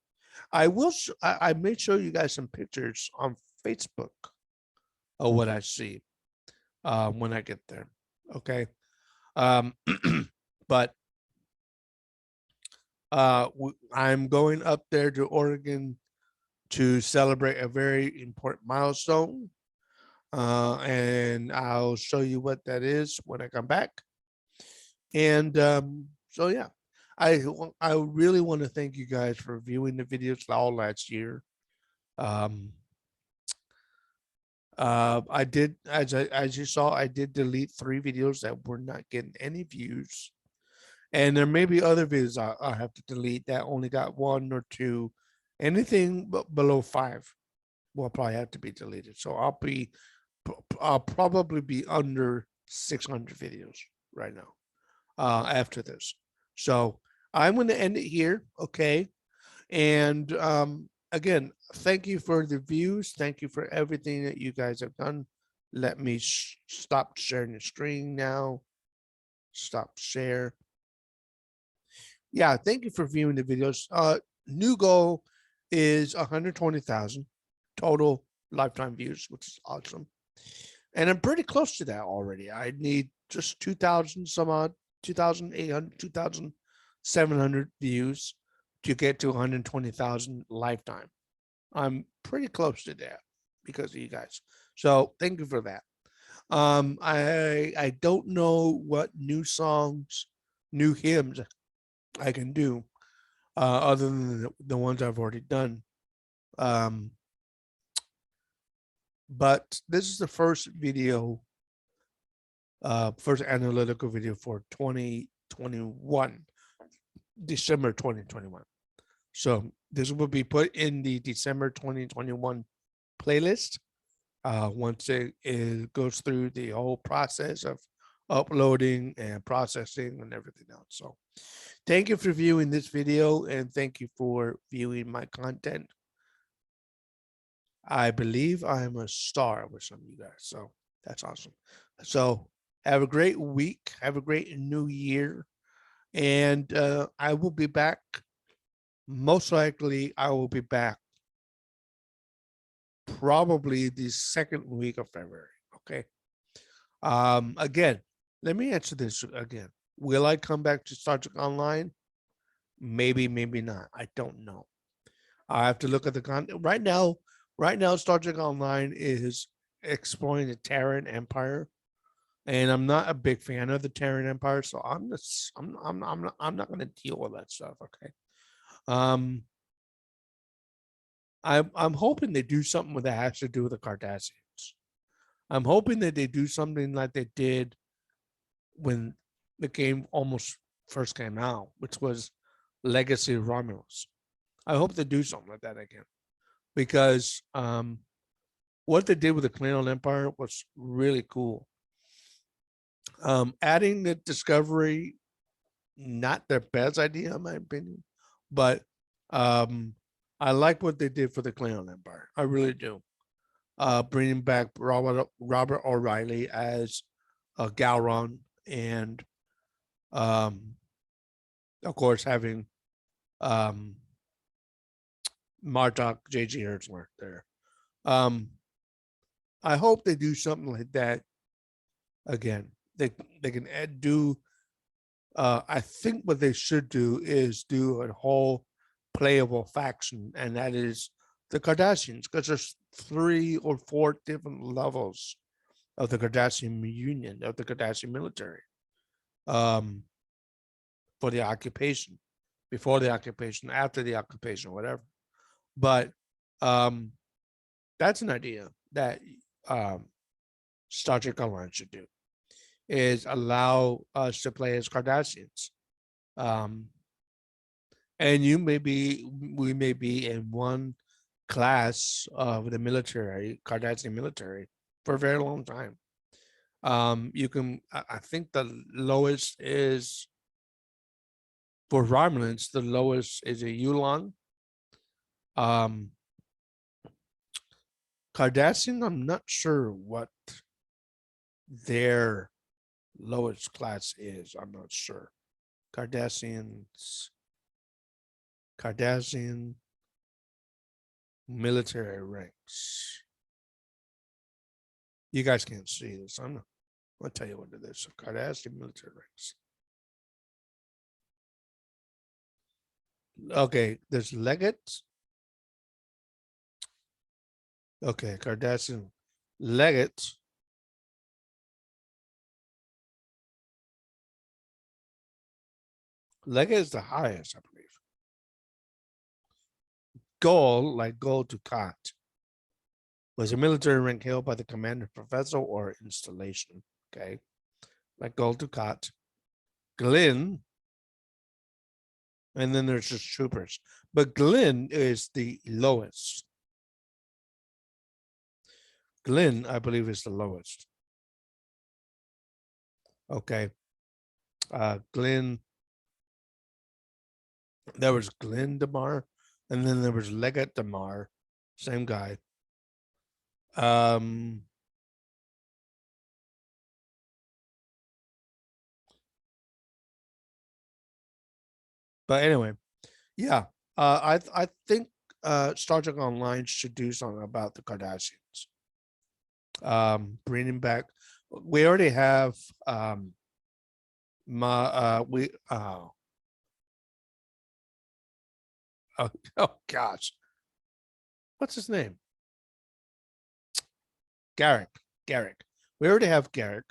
I will. I may show you guys some pictures on Facebook of what I see when I get there. Okay, but I'm going up there to Oregon to celebrate a very important milestone. And I'll show you what that is when I come back. And so, yeah, I really want to thank you guys for viewing the videos all last year. I did, as you saw, I did delete 3 videos that were not getting any views. And there may be other videos I have to delete that only got 1 or 2. Anything below 5 will probably have to be deleted. So I'll probably be under 600 videos right now after this. So I'm going to end it here. Okay. And again, thank you for the views. Thank you for everything that you guys have done. Let me stop sharing the screen now. Stop share. Yeah, thank you for viewing the videos. New goal is 120,000 total lifetime views, which is awesome. And I'm pretty close to that already. I need just 2,000 some odd, 2,800, 2,700 views to get to 120,000 lifetime. I'm pretty close to that because of you guys. So thank you for that. I don't know what new songs, new hymns I can do other than the ones I've already done. But this is the first video, first analytical video for 2021, December 2021. So this will be put in the December 2021 playlist once it goes through the whole process of uploading and processing and everything else. So thank you for viewing this video and thank you for viewing my content. I believe I'm a star with some of you guys. So that's awesome. So have a great week. Have a great new year. And I will be back. Most likely I will be back probably the second week of February. Okay. Again, let me answer this again. Will I come back to Star Trek Online? Maybe, maybe not. I don't know. I have to look at the content right now. Right now, Star Trek Online is exploring the Terran Empire, and I'm not a big fan of the Terran Empire, so I'm not going to deal with that stuff. Okay. I'm hoping they do something that has to do with the Kardashians. I'm hoping that they do something like they did when the game almost first came out, which was Legacy of Romulus. I hope they do something like that again, because what they did with the Klingon Empire was really cool. Adding the Discovery, not their best idea in my opinion, but I like what they did for the Klingon Empire. I really do. Bringing back Robert O'Reilly as Gowron, and um, of course having um, Martok, J.G. Hertzler there. Um, I hope they do something like that again. They can do. I think what they should do is do a whole playable faction, and that is the Kardashians, because there's 3 or 4 different levels of the Kardashian Union, of the Kardashian military, for the occupation, before the occupation, after the occupation, whatever. But that's an idea that Star Trek Online should do, is allow us to play as Kardashians. And we may be in one class of the military, Kardashian military, for a very long time. You can, I think the lowest is, for Romulans, the lowest is a Yulon. Kardashian, I'm not sure what their lowest class is. I'm not sure. Kardashian military ranks. You guys can't see this. I'll tell you what it is. So Kardashian military ranks. Okay, there's Legate. Okay, Kardashian Legate. Legate is the highest, I believe. Goal, like Gold Ducat, was a military rank held by the commander, professor, or installation. Okay, like Gold Ducat. Glynn, and then there's just troopers. But Glynn is the lowest. Glynn, I believe, is the lowest. Okay. Glynn, there was Glynn DeMar, and then there was Leggett DeMar, same guy. But anyway, yeah. I think Star Trek Online should do something about the Kardashians. Bringing back, we already have oh gosh, what's his name? Garrick. We already have Garrick.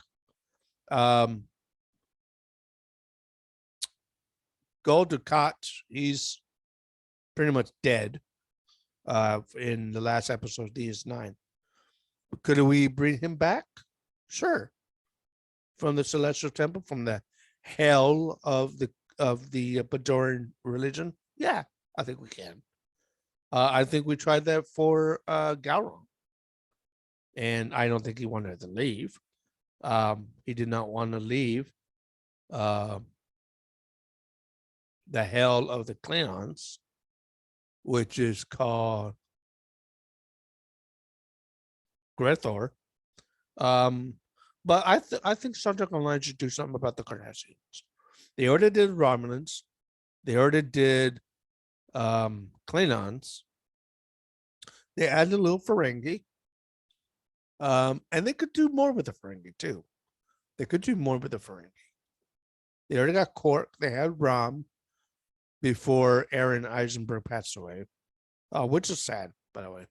Gold Ducat, he's pretty much dead in the last episode of DS9. Could we bring him back? Sure. From the Celestial Temple, from the hell of the Bajoran religion? Yeah, I think we can. I think we tried that for Gowron, and I don't think he wanted to leave. He did not want to leave the hell of the Klingons, which is called Grethor. But I think Star Trek Online should do something about the Kardashians. They already did Romulans. They already did Klingons. They added a little Ferengi. And they could do more with the Ferengi too. They could do more with the Ferengi. They already got Quark. They had Rom before Aaron Eisenberg passed away, which is sad, by the way.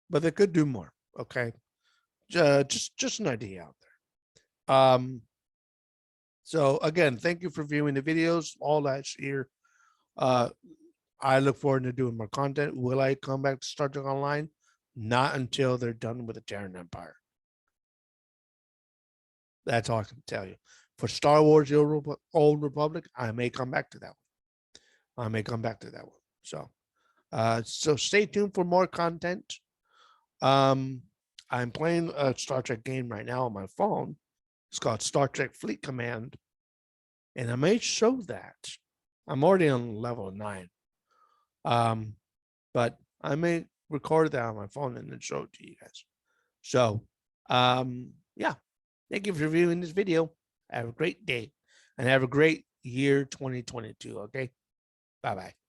But they could do more. Okay, just an idea out there. So again, thank you for viewing the videos all last year. I look forward to doing more content. Will I come back to Star Trek Online? Not until they're done with the Terran Empire. That's all I can tell you. For Star Wars: The Old Republic, I may come back to that one. So stay tuned for more content. I'm playing a Star Trek game right now on my phone. It's called Star Trek Fleet Command, and I may show that. I'm already on level 9, but I may record that on my phone and then show it to you guys. So, yeah, thank you for viewing this video. Have a great day and have a great year 2022. Okay, bye bye.